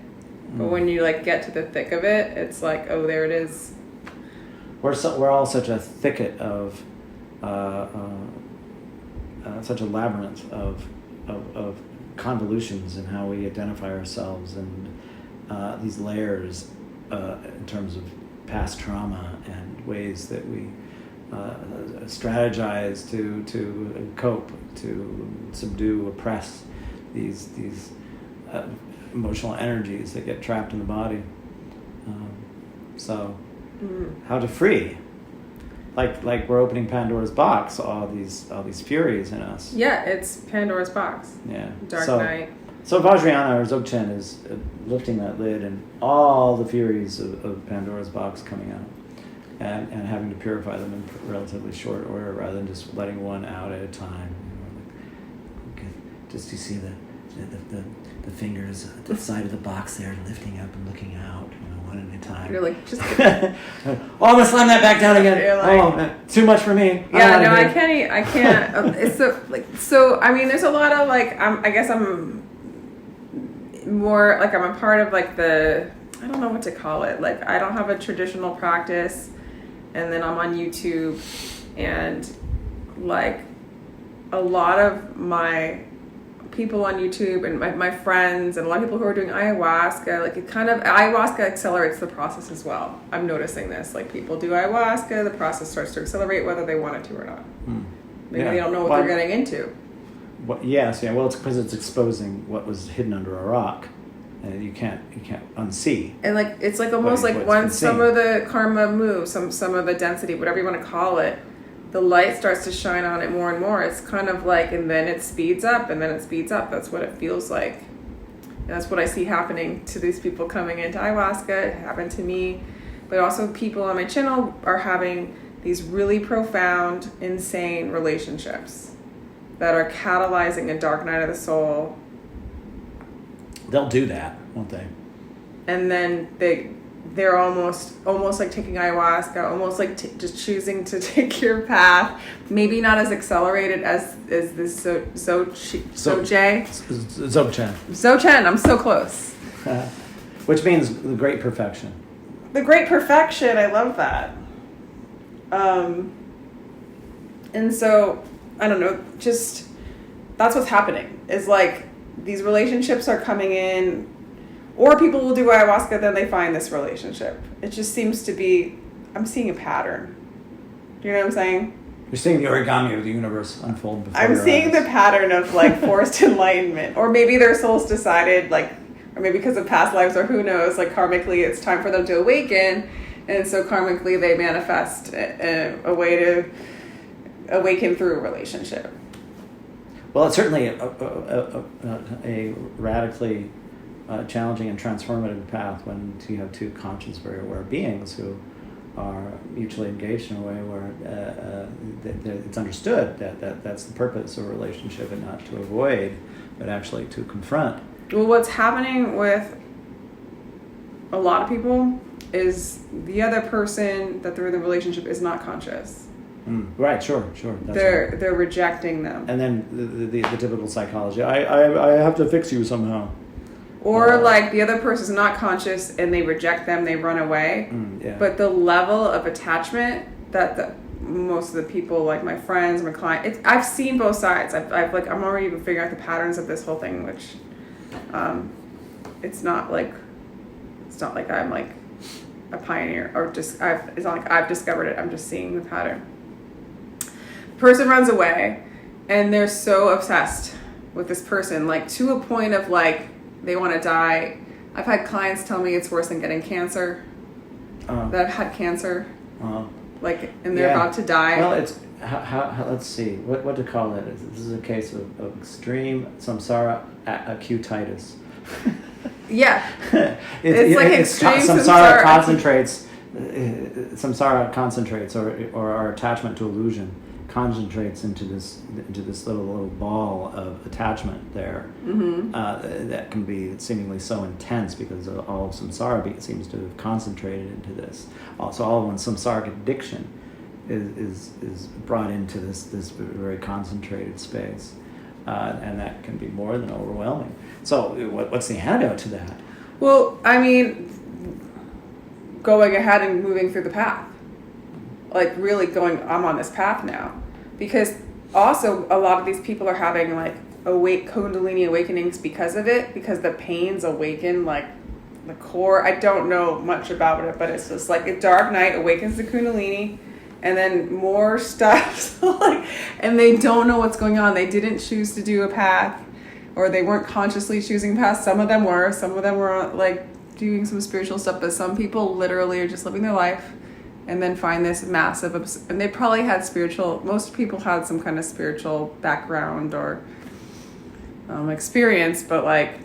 But when you get to the thick of it, it's like, oh, there it is. We're all such a thicket of such a labyrinth of convolutions in how we identify ourselves and these layers in terms of past trauma and ways that we strategize to cope, to subdue, oppress these emotional energies that get trapped in the body. How to free? Like we're opening Pandora's box, all these furies in us. Yeah, it's Pandora's box. Yeah. Dark night. So Vajrayana or Dzogchen is lifting that lid and all the furies of Pandora's box coming out, and having to purify them in relatively short order rather than just letting one out at a time. Just you see the fingers at the side of the box there, lifting up and looking out, one at a time. You're like, just I'm gonna slam that back down again. Too much for me. Yeah, no, I can't. It's so. I mean, there's a lot of I guess I'm more I'm a part of the. I don't know what to call it. I don't have a traditional practice, and then I'm on YouTube, and a lot of my people on YouTube and my friends and a lot of people who are doing ayahuasca, ayahuasca accelerates the process as well. I'm noticing this. People do ayahuasca, the process starts to accelerate whether they want it to or not. Maybe they don't know what they're getting into. Yes, yeah. Well, it's because it's exposing what was hidden under a rock, and you can't unsee. And it's almost once some of the karma moves, some of the density, whatever you want to call it, the light starts to shine on it more and more. It's kind of and then it speeds up, and then it speeds up. That's what it feels like. And that's what I see happening to these people coming into ayahuasca. It happened to me. But also people on my channel are having these really profound, insane relationships that are catalyzing a dark night of the soul. They'll do that, won't they? And then they're almost like taking ayahuasca, almost like just choosing to take your path. Maybe not as accelerated as this Dzogchen. I'm so close. Which means the great perfection. The great perfection. I love that. And so I don't know. Just that's what's happening. Is like these relationships are coming in. Or people will do ayahuasca, then they find this relationship. It just seems to be, I'm seeing a pattern. Do you know what I'm saying? You're seeing the origami of the universe unfold before I'm your seeing eyes. the pattern of like forced enlightenment. Or maybe their souls decided like, or maybe because of past lives or who knows, like karmically it's time for them to awaken. And so karmically they manifest a way to awaken through a relationship. Well, it's certainly a radically challenging and transformative path when you have two conscious, very aware beings who are mutually engaged in a way where it's understood that that's the purpose of a relationship, and not to avoid, but actually to confront. Well, what's happening with a lot of people is the other person that they're in the relationship is not conscious. Right, sure. They're rejecting them. And then the typical psychology, I have to fix you somehow. Or like the other person's not conscious and they reject them, they run away. Yeah. But the level of attachment that most of the people, like my friends, my clients, I've seen both sides. I'm already even figuring out the patterns of this whole thing, which it's not like I'm like a pioneer or just it's not like I've discovered it. I'm just seeing the pattern. Person runs away and they're so obsessed with this person, like to a point of like they want to die. I've had clients tell me it's worse than getting cancer. That I've had cancer, like, and they're about to die. Well, it's how let's see what to call it. This is a case of extreme samsara acutitis. Yeah, it's like extreme samsara concentrates. Samsara concentrates, or our attachment to illusion concentrates into this little ball of attachment there. That can be seemingly so intense because all of samsara seems to have concentrated into this. Also, all of one's samsaric addiction is brought into this very concentrated space, and that can be more than overwhelming. So, what's the antidote to that? Well, I mean, going ahead and moving through the path. Like really going, I'm on this path now. Because also a lot of these people are having like Kundalini awakenings because of it, because the pains awaken like the core. I don't know much about it, but it's just like a dark night awakens the Kundalini and then more stuff. And they don't know what's going on. They didn't choose to do a path, or they weren't consciously choosing paths. Some of them were like doing some spiritual stuff, but some people literally are just living their life. And then find this massive, and they probably had most people had some kind of spiritual background or experience, but like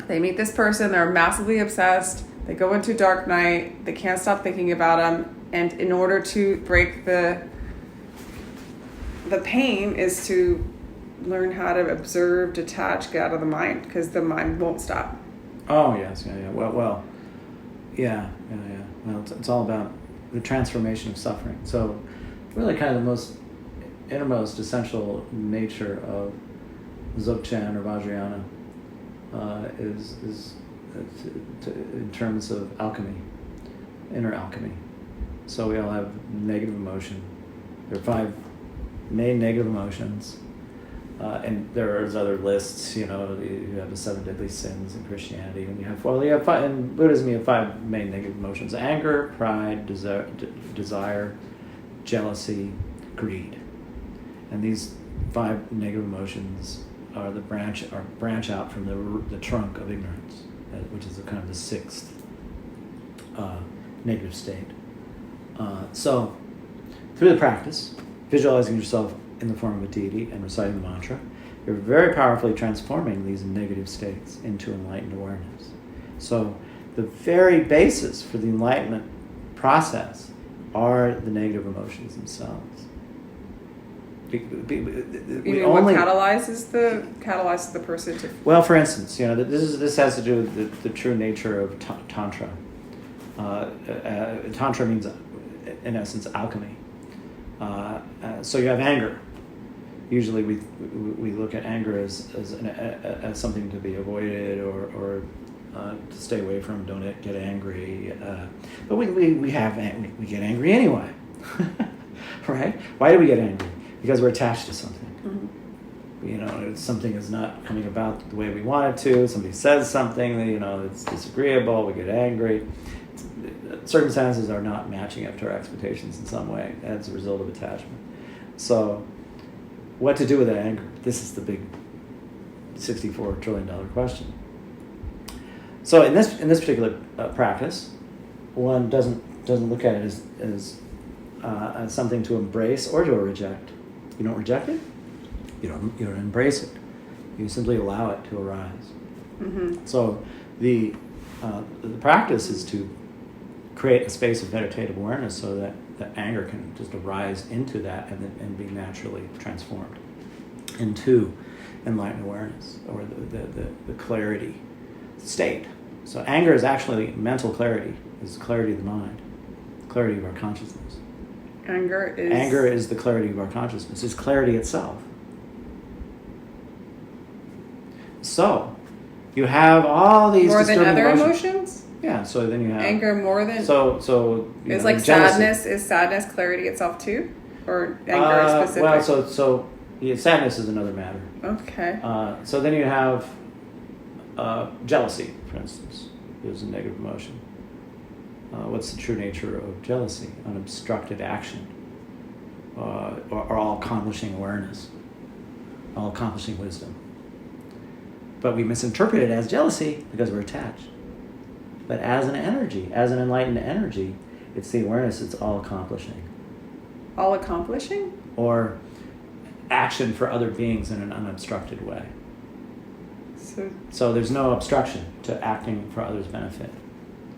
they meet this person, they're massively obsessed, they go into dark night, they can't stop thinking about them, and in order to break the pain is to learn how to observe, detach, get out of the mind, because the mind won't stop. Oh, yes, yeah. Well, yeah. Well, it's all about the transformation of suffering. So really kind of the most innermost essential nature of Dzogchen or Vajrayana is in terms of alchemy, inner alchemy. So we all have negative emotion. There are 5 main negative emotions. And there's other lists, you have the 7 deadly sins in Christianity, and you have 5, in Buddhism you have 5 main negative emotions: anger, pride, desire, jealousy, greed. And these 5 negative emotions are branch out from the trunk of ignorance, which is kind of the 6th negative state. So through the practice, visualizing yourself in the form of a deity and reciting the mantra, you're very powerfully transforming these negative states into enlightened awareness. So the very basis for the enlightenment process are the negative emotions themselves. You mean what catalyzes the person to... Well, for instance, this has to do with the true nature of Tantra. Tantra means, in essence, alchemy. So you have anger. Usually we look at anger as something to be avoided or to stay away from. Don't get angry. But we get angry anyway, right? Why do we get angry? Because we're attached to something. Something is not coming about the way we want it to. Somebody says something that, it's disagreeable. We get angry. Circumstances are not matching up to our expectations in some way as a result of attachment. So, what to do with that anger? This is the big $64 trillion question. So, in this particular practice, one doesn't look at it as something to embrace or to reject. You don't reject it. You don't embrace it. You simply allow it to arise. Mm-hmm. So, the practice is to create a space of meditative awareness so that the anger can just arise into that and be naturally transformed into enlightened awareness or the clarity state. So anger is actually mental clarity, is clarity of the mind, clarity of our consciousness. Anger is the clarity of our consciousness. It's clarity itself. So you have all these more than other emotions. Yeah, so then you have anger more than so is like jealousy. sadness. Is sadness clarity itself too, or anger specific? Well, so sadness is another matter. Okay. So then you have jealousy, for instance, is a negative emotion. What's the true nature of jealousy? Unobstructed action, or all-accomplishing awareness, all-accomplishing wisdom. But we misinterpret it as jealousy because we're attached. But as an energy, as an enlightened energy, it's the awareness it's all accomplishing. All accomplishing? Or action for other beings in an unobstructed way. So there's no obstruction to acting for others' benefit.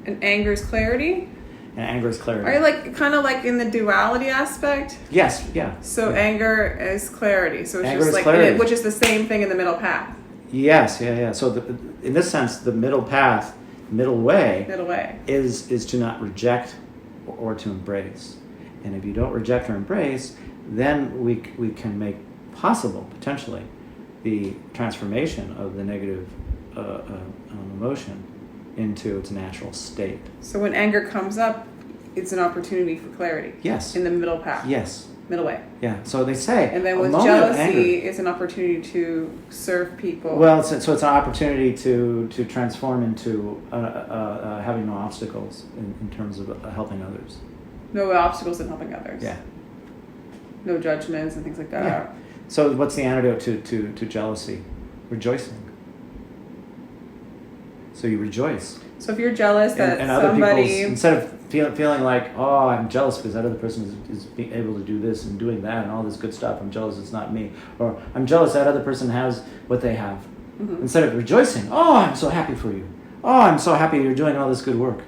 And anger is clarity? And anger is clarity. Are you kind of in the duality aspect? Yes, yeah. So yeah. Anger is clarity. So it's anger just is clarity. which is the same thing in the middle path. Yes, yeah. So in this sense, the middle path, middle way is to not reject or to embrace. And if you don't reject or embrace, then we can make possible, potentially, the transformation of the negative emotion into its natural state. So when anger comes up, it's an opportunity for clarity. Yes. In the middle path. Yes. Middle way. Yeah. So they say. And then with jealousy, it's an opportunity to serve people. Well, so it's an opportunity to transform into having no obstacles in terms of helping others. No obstacles in helping others. Yeah. No judgments and things like that. Yeah. So what's the antidote to jealousy? Rejoicing. So you rejoice. So if you're jealous that and other somebody... people's, instead of feeling like, oh, I'm jealous because that other person is being able to do this and doing that and all this good stuff, I'm jealous it's not me. Or I'm jealous that other person has what they have. Mm-hmm. Instead of rejoicing, oh, I'm so happy for you. Oh, I'm so happy you're doing all this good work.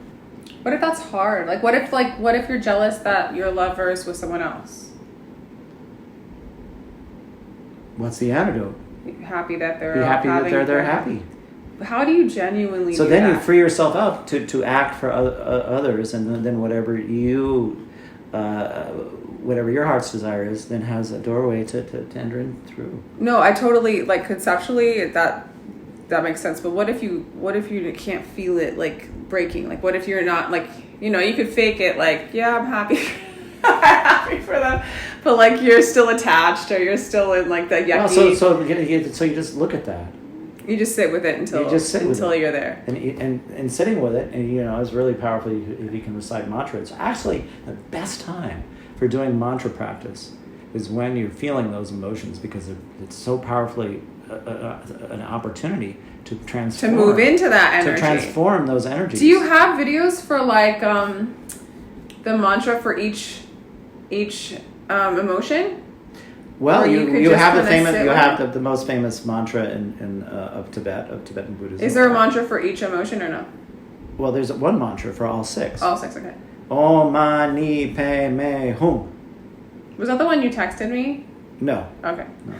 What if that's hard? What if you're jealous that your lover is with someone else? What's the antidote? Happy that they're Be happy that they're happy. How do you genuinely so do then that? You free yourself up to act for others, and then whatever whatever your heart's desire is, then has a doorway to enter in through. No, I totally, conceptually that makes sense, but what if you can't feel it breaking? What if you're not you could fake it yeah, I'm happy I'm happy for them, but you're still attached or you're still in the yucky. Well, so you just look at that. You just sit with it until you're there. And sitting with it, and it's really powerful if you can recite mantra. It's actually the best time for doing mantra practice is when you're feeling those emotions, because it's so powerfully an opportunity to transform. To move into that energy. To transform those energies. Do you have videos for the mantra for each emotion? Well, you have the most famous mantra of Tibetan Buddhism. Is there a mantra for each emotion or no? Well, there's one mantra for all six. All six, okay. Om mani padme hum. Was that the one you texted me? No. Okay. No.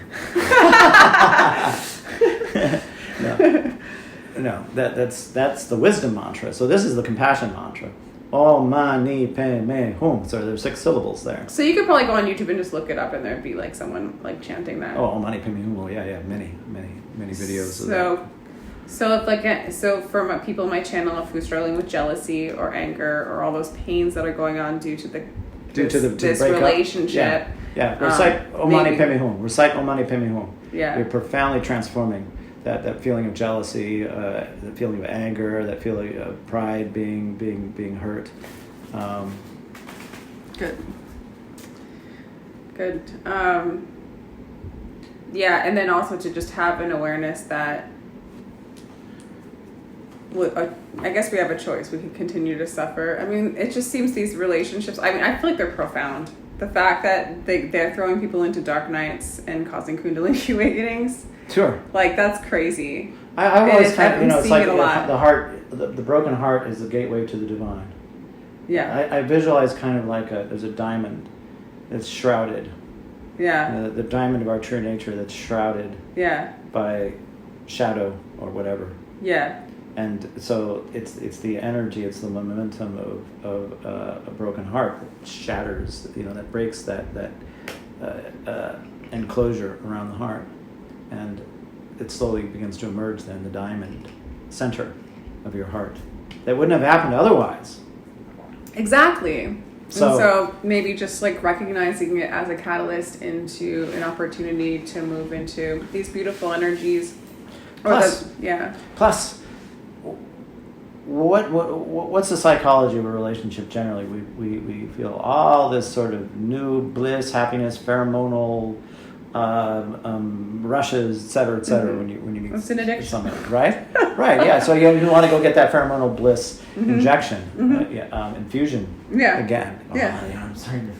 No. That's the wisdom mantra. So this is the compassion mantra. Om mani padme hum. So there's 6 syllables there. So you could probably go on YouTube and just look it up, and there'd be like someone like chanting that. Oh, Om mani padme hum. Oh, yeah, many videos of that. So for people on my channel, if who's struggling with jealousy or anger or all those pains that are going on due to this relationship, recite Om mani padme hum. Recite Om mani padme hum. Yeah, you're profoundly transforming that feeling of jealousy, that feeling of anger, that feeling of pride being hurt. Good. Yeah, and then also to just have an awareness that I guess we have a choice. We can continue to suffer. I mean, it just seems these relationships, I mean, I feel like they're profound. The fact that they're throwing people into dark nights and causing kundalini awakenings. Sure. Like, that's crazy. I always find, it's like the heart, the broken heart is the gateway to the divine. Yeah. I visualize kind of like there's a diamond that's shrouded. Yeah. The diamond of our true nature that's shrouded. Yeah. By shadow or whatever. Yeah. And so it's the energy, it's the momentum of a broken heart that shatters, that breaks that enclosure around the heart, and it slowly begins to emerge. Then the diamond center of your heart that wouldn't have happened otherwise. Exactly. So maybe just like recognizing it as a catalyst into an opportunity to move into these beautiful energies. Plus. What's the psychology of a relationship generally? We feel all this sort of new bliss, happiness, pheromonal rushes, et cetera, when you meet it's an addiction. someone, right? Right, yeah. So you want to go get that pheromonal bliss injection, infusion again. I'm starting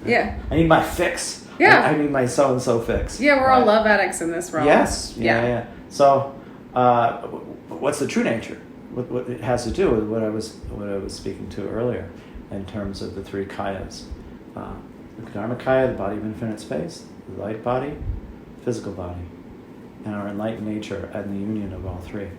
to. I need my fix. Yeah. I need my so and so fix. Yeah, we're all love addicts in this realm. Yes. Yeah. So, what's the true nature? What it has to do with what I was speaking to earlier, in terms of the 3 kayas, the Dharma kaya, the body of infinite space, the light body, physical body, and our enlightened nature, and the union of all 3.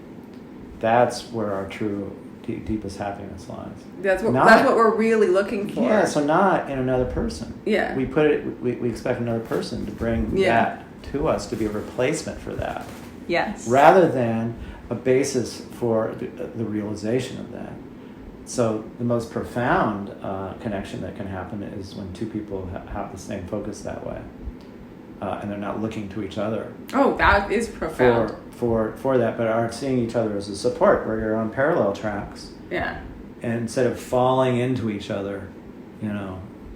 That's where our true deepest happiness lies. That's what we're really looking for. Yeah. So not in another person. Yeah. We expect another person to bring that to us, to be a replacement for that. Yes. Rather than a basis for the realization of that. So the most profound connection that can happen is when 2 people have the same focus that way, and they're not looking to each other. Oh, that is profound. For that, but aren't seeing each other as a support, where you're on parallel tracks. Yeah. And instead of falling into each other,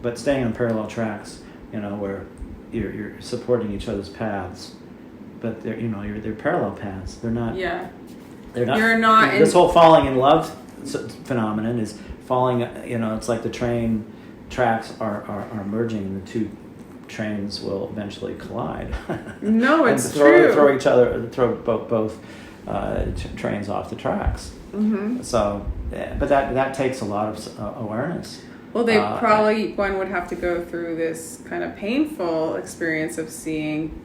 but staying on parallel tracks, where you're supporting each other's paths. But they're parallel paths. They're not. Yeah. They're not. You're not. This whole falling in love phenomenon is falling. It's like the train tracks are merging, and the 2 trains will eventually collide. No, it's true. Throw both trains off the tracks. Mm-hmm. So, but that takes a lot of awareness. Well, one would have to go through this kind of painful experience of seeing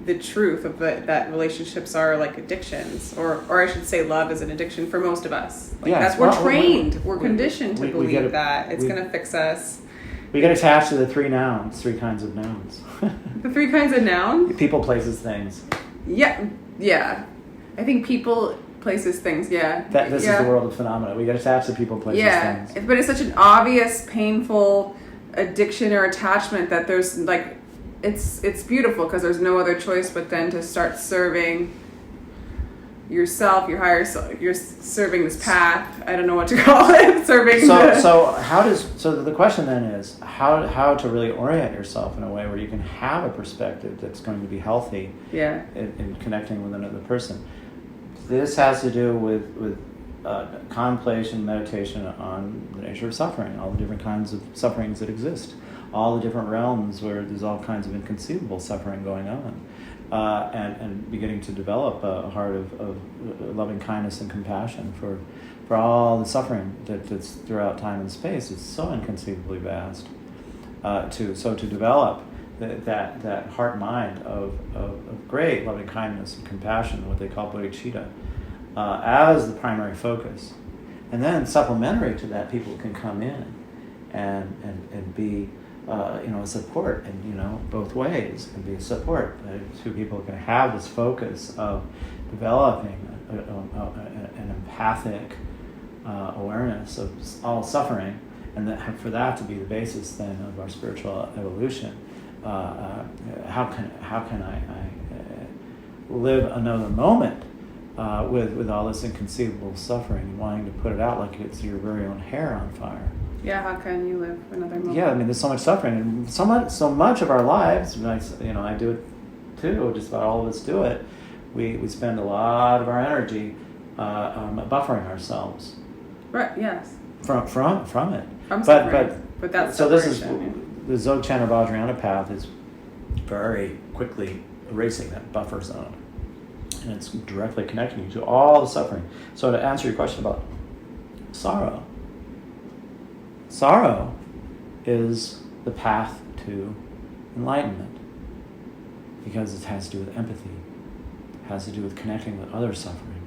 the truth of that relationships are like addictions, or I should say love is an addiction for most of us. We're trained, we're conditioned to believe that it's going to fix us. We get attached to the 3 nouns, 3 kinds of nouns. The 3 kinds of nouns? People, places, things. Yeah. I think people, places, things, This is the world of phenomena. We get attached to people, places, things. But it's such an obvious, painful addiction or attachment that there's like, it's beautiful because there's no other choice but then to start serving yourself, your higher self. You're serving this path. I don't know what to call it. So the question then is how to really orient yourself in a way where you can have a perspective that's going to be healthy. Yeah. In connecting with another person. This has to do with contemplation, meditation on the nature of suffering, all the different kinds of sufferings that exist. All the different realms where there's all kinds of inconceivable suffering going on, and beginning to develop a heart of loving kindness and compassion for all the suffering that's throughout time and space. It's so inconceivably vast. To develop that heart mind of great loving kindness and compassion, what they call bodhicitta, as the primary focus, And then supplementary to that, people can come in and be, a support, and, both ways, and be a support. Two people can have this focus of developing an empathic awareness of all suffering, and for that to be the basis then of our spiritual evolution. How can I live another moment with all this inconceivable suffering and wanting to put it out like it's your very own hair on fire? Yeah, how can you live another moment? Yeah, I mean, there's so much suffering, and so much of our lives. And I do it too. Just about all of us do it. We spend a lot of our energy buffering ourselves. Right. Yes. From it. From suffering. But that's so. This is separation. The Dzogchen or Vajrayana path is very quickly erasing that buffer zone, and it's directly connecting you to all the suffering. So to answer your question about sorrow. Sorrow is the path to enlightenment because it has to do with empathy, it has to do with connecting with other suffering,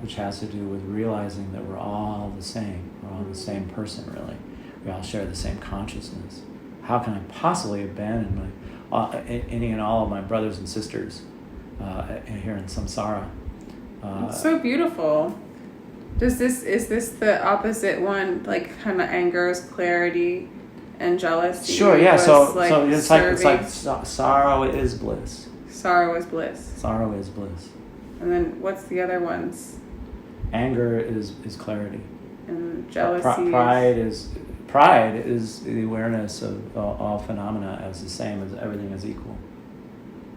which has to do with realizing that we're all the same. We're all the same person, really. We all share the same consciousness. How can I possibly abandon any and all of my brothers and sisters here in samsara? It's so beautiful. Is this the opposite one, like kind of anger is clarity and jealousy? Sure, yeah. So it's serving. like sorrow is bliss. Sorrow is bliss. Sorrow is bliss. And then what's the other ones? Anger is clarity. And jealousy. Pride is the awareness of all phenomena as the same, as everything is equal.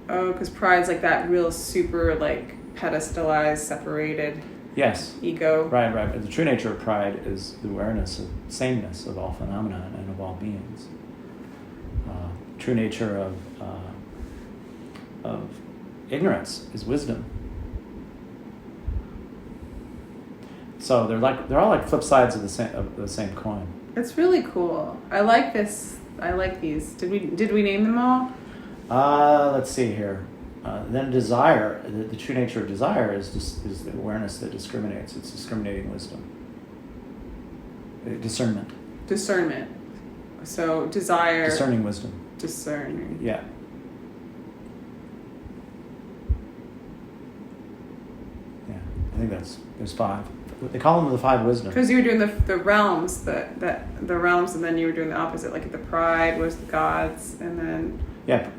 Oh, because pride's like that real super like pedestalized, separated. Yes. Ego. Right. But the true nature of pride is the awareness of sameness of all phenomena and of all beings. True nature of ignorance is wisdom. So they're all like flip sides of the same coin. It's really cool. I like this. I like these. Did we name them all? Let's see here. Then desire, the true nature of desire is the awareness that discriminates. It's discriminating wisdom. Discernment. Discernment. So desire. Discerning wisdom. Discerning. Yeah. I think there's 5. They call them the 5 wisdoms. Because you were doing the realms, the realms, and then you were doing the opposite. Like the pride was the gods, and then. Yeah.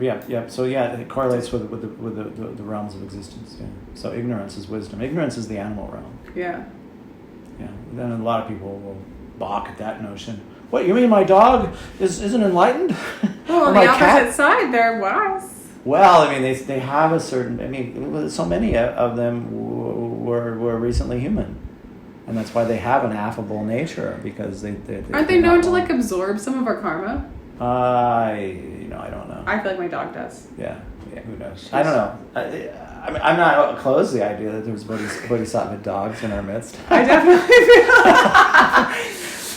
So it correlates with the realms of existence. Yeah. So ignorance is wisdom. Ignorance is the animal realm. Yeah. Yeah. Then a lot of people will balk at that notion. What, you mean my dog isn't enlightened? Well, on the opposite side, they're wise. Well, I mean, they have a certain. I mean, so many of them were recently human, and that's why they have an affable nature, because they aren't they known to like absorb some of our karma? I don't know. I feel like my dog does. Yeah. Who knows? I don't know. I'm not opposed to the idea that there's bodhisattva dogs in our midst. I definitely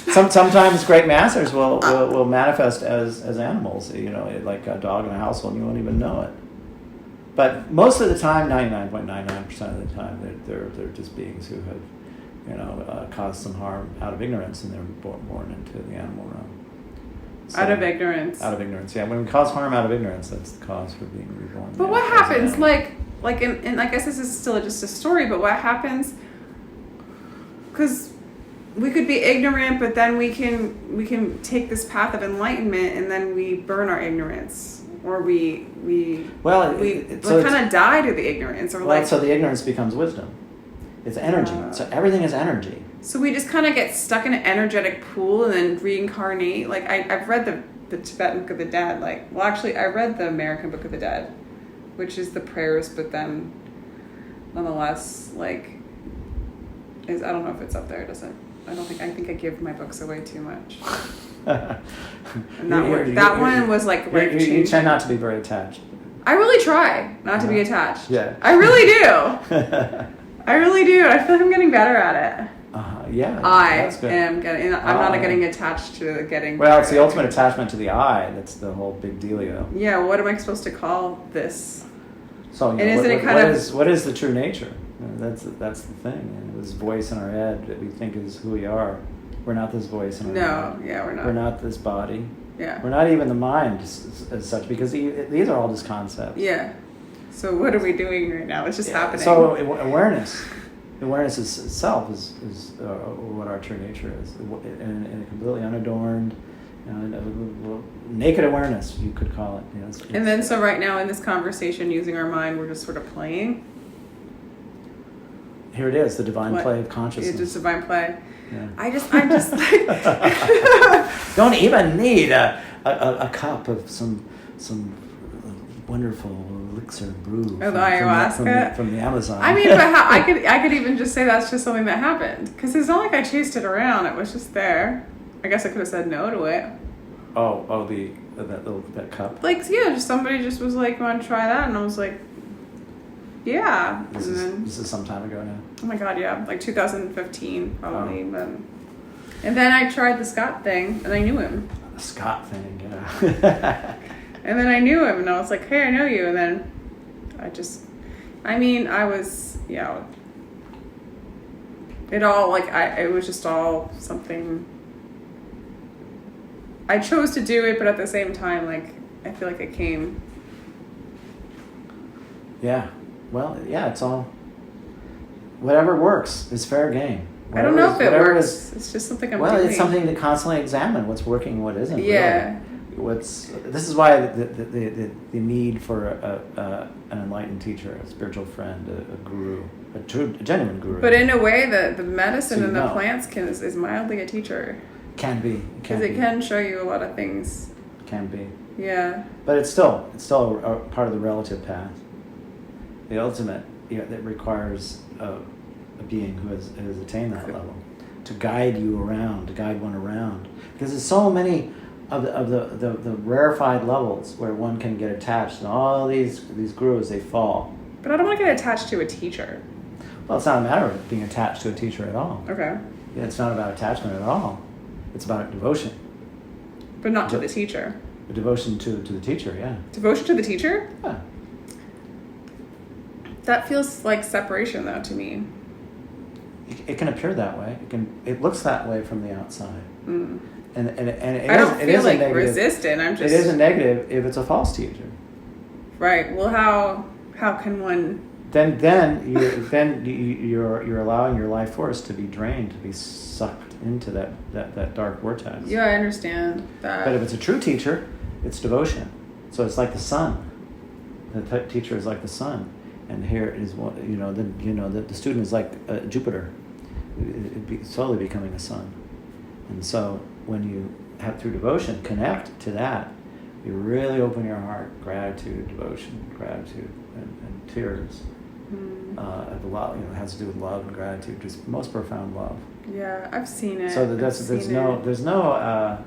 feel. Sometimes great masters will manifest as animals. Like a dog in a household, and you won't even know it. But most of the time, 99.99% of the time, they're just beings who have, caused some harm out of ignorance, and they're born into the animal realm. So, out of ignorance. Out of ignorance, yeah. When we cause harm out of ignorance, that's the cause for being reborn. But what happens, like and I guess this is still just a story, but what happens, because we could be ignorant, but then we can take this path of enlightenment, and then we burn our ignorance, or we kind of die to the ignorance, or so the ignorance becomes wisdom. It's energy. So everything is energy. So we just kind of get stuck in an energetic pool and then reincarnate. Like I've read the Tibetan Book of the Dead. I read the American Book of the Dead, which is the prayers, but then nonetheless, I don't know if it's up there. I think I give my books away too much. And that one was like life-changing. You tend not to be very attached. I really try not to be attached. Yeah. I really do. I really do. I feel like I'm getting better at it. Yeah. I'm not getting attached to getting. Well, it's the ultimate attachment to the I. That's the whole big dealio. Yeah. What am I supposed to call this? So, what is the true nature? That's the thing. And this voice in our head that we think is who we are. We're not this voice in our head. No, yeah, we're not. We're not this body. Yeah. We're not even the mind as such, because these are all just concepts. Yeah. So what are we doing right now? It's just happening. So awareness itself is what our true nature is, in a completely unadorned, naked awareness, you could call it. And then so right now in this conversation, using our mind, we're just sort of playing. Here it is, the divine play of consciousness. It's just divine play. Yeah. I'm just like don't even need a cup of some wonderful elixir brew the ayahuasca from the Amazon. I mean, but I could even just say that's just something that happened, because it's not like I chased it around. It was just there. I guess I could have said no to it. That cup. Like, yeah, just somebody just was like, "Want to try that?" And I was like, "Yeah." This is some time ago now. Oh my god, yeah, like 2015 probably. And then I tried the Scott thing, and I knew him. The Scott thing, yeah. And then I knew him, and I was like, "Hey, I know you." And then I was, it all, like, it was just all something. I chose to do it, but at the same time, like, I feel like it came. Yeah. Well, yeah, it's all, whatever works is fair game. I don't know if it works. It's just something I'm doing. Well, it's something to constantly examine what's working and what isn't. Yeah. Really. This is why the need for an enlightened teacher, a spiritual friend, a guru, a genuine guru. But in a way, the medicine and the plants is mildly a teacher. Can be. Because it can show you a lot of things. Can be. Yeah. But it's still a part of the relative path. The ultimate, that requires a being who has attained that level to guide you around, to guide one around. Because there's so many of the rarefied levels where one can get attached, and all these gurus, they fall. But I don't want to get attached to a teacher. Well, it's not a matter of being attached to a teacher at all. Okay. Yeah, it's not about attachment at all. It's about devotion. But not to the teacher. Devotion to the teacher, yeah. Devotion to the teacher? Yeah. That feels like separation, though, to me. It can appear that way. It looks that way from the outside. Mm. And it I don't it feel isn't like resistant. I'm just. It isn't negative if it's a false teacher. Right. Well, how can one? Then you're allowing your life force to be drained, to be sucked into that dark vortex. Yeah, I understand that. But if it's a true teacher, it's devotion. So it's like the sun. The teacher is like the sun, and here is what the student is like Jupiter, slowly becoming a sun. And so when you have, through devotion, connect to that, you really open your heart, gratitude, devotion, gratitude, and tears. Of a lot, has to do with love and gratitude, just most profound love. Yeah, I've seen it. So there's no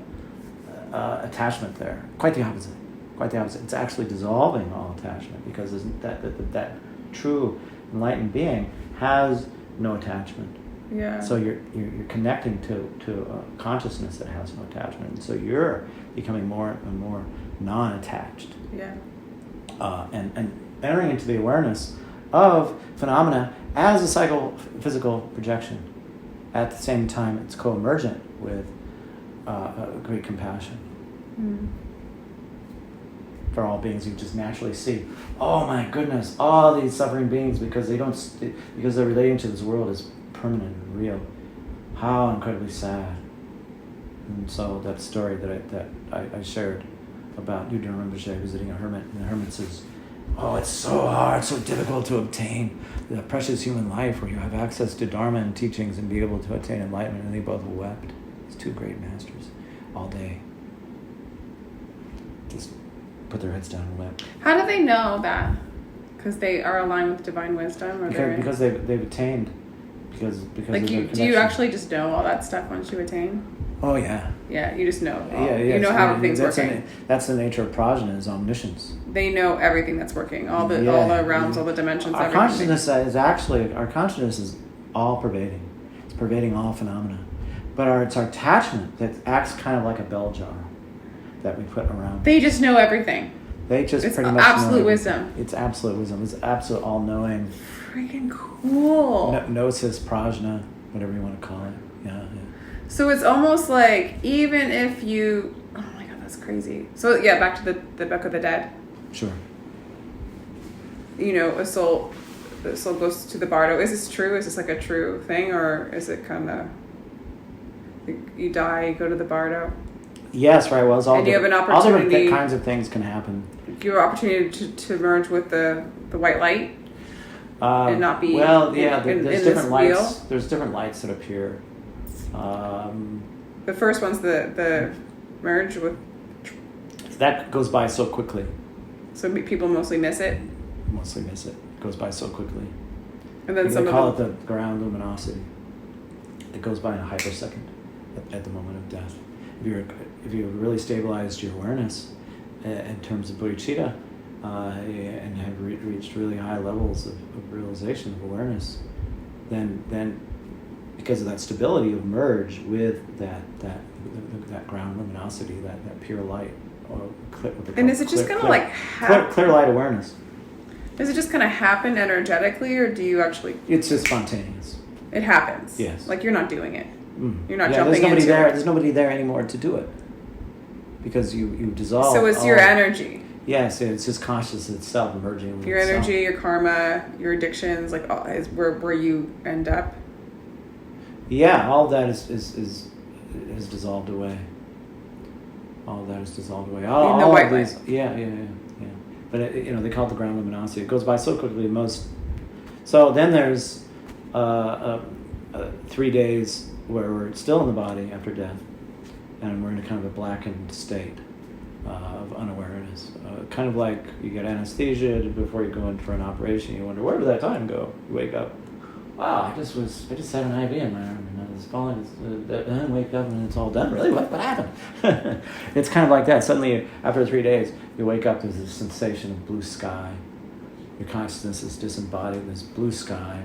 attachment there. Quite the opposite. Quite the opposite. It's actually dissolving all attachment, because that true enlightened being has no attachment. Yeah. So you're connecting to a consciousness that has no attachment, and so you're becoming more and more non-attached. Yeah. And entering into the awareness of phenomena as a psychophysical projection. At the same time, it's co-emergent with great compassion for all beings. You just naturally see, oh my goodness, all these suffering beings, because they're relating to this world as permanent and real. How incredibly sad. And so that story that I shared about Yudin Rinpoche visiting a hermit, and the hermit says, oh, it's so hard, so difficult to obtain the precious human life where you have access to Dharma and teachings and be able to attain enlightenment. And they both wept. These two great masters, all day. Just put their heads down and wept. How do they know that? Because they are aligned with divine wisdom? Or because they've attained. Because like, do you actually just know all that stuff once you attain? Oh, yeah. Yeah, you just know. Yeah. You know how everything's working. That's the nature of prajna, is omniscience. They know everything that's working, all the realms, all the dimensions. Our consciousness is all pervading. It's pervading all phenomena. But it's our attachment that acts kind of like a bell jar that we put around. They just know everything. They just it's pretty much absolute know wisdom. It's absolute wisdom. It's absolute all-knowing. freaking cool. Gnosis, prajna, whatever you want to call it. Yeah. So it's almost like even if you, oh my God, that's crazy. So yeah, back to the Book of the Dead. Sure. You know, the soul goes to the bardo. Is this true? Is this like a true thing, or is it kind of you die, you go to the bardo? Yes, right. Well, it's all and you have an opportunity. All different kinds of things can happen. You have an opportunity to merge with the white light and not be. Well, yeah. There's different lights. Wheel. There's different lights that appear. The first one's the merge with. That goes by so quickly. So people mostly miss it. Mostly miss it. It goes by so quickly. And then they call it the ground luminosity. It goes by in a hypersecond at the moment of death. If you really stabilized your awareness in terms of bodhicitta and have reached really high levels of realization of awareness, then because of that stability, you'll merge with that ground luminosity, that pure light. And is it just going to like happen? Clear light awareness. Does it just kind of happen energetically, or do you actually? It's just spontaneous. It happens. Yes. Like you're not doing it. Mm. You're not jumping into it. There's nobody there anymore to do it. Because you dissolve. So it's your energy. Yes, it's just consciousness itself emerging. Your energy, your karma, your addictions, like is where you end up. Yeah, all of that is dissolved away. All of that is dissolved away. All the white of these, yeah. But they call it the ground luminosity. It goes by so quickly. So then there's 3 days where we're still in the body after death, and we're in a kind of a blackened state of unawareness. Kind of like you get anesthesia before you go in for an operation. You wonder, where did that time go? You wake up. Wow, I just had an IV in my arm and I was falling, and then wake up and it's all done. Really? What happened? It's kind of like that. Suddenly, after 3 days, you wake up, there's this sensation of blue sky. Your consciousness is disembodied in this blue sky.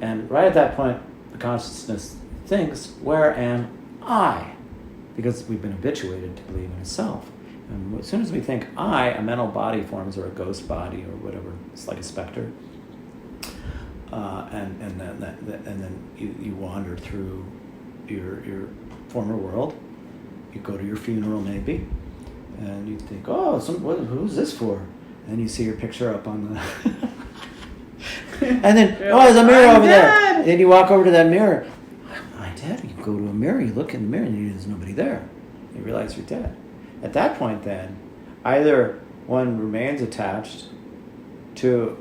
And right at that point, the consciousness thinks, where am I? Because we've been habituated to believe in a self. And as soon as we think I, a mental body forms, or a ghost body, or whatever, it's like a specter. And then you wander through your former world. You go to your funeral maybe, and you think, oh, who's this for? And you see your picture up on the. And then there's a mirror over there. And then you walk over to that mirror. Am I dead? You go to a mirror. You look in the mirror, and there's nobody there. You realize you're dead. At that point, then, either one remains attached to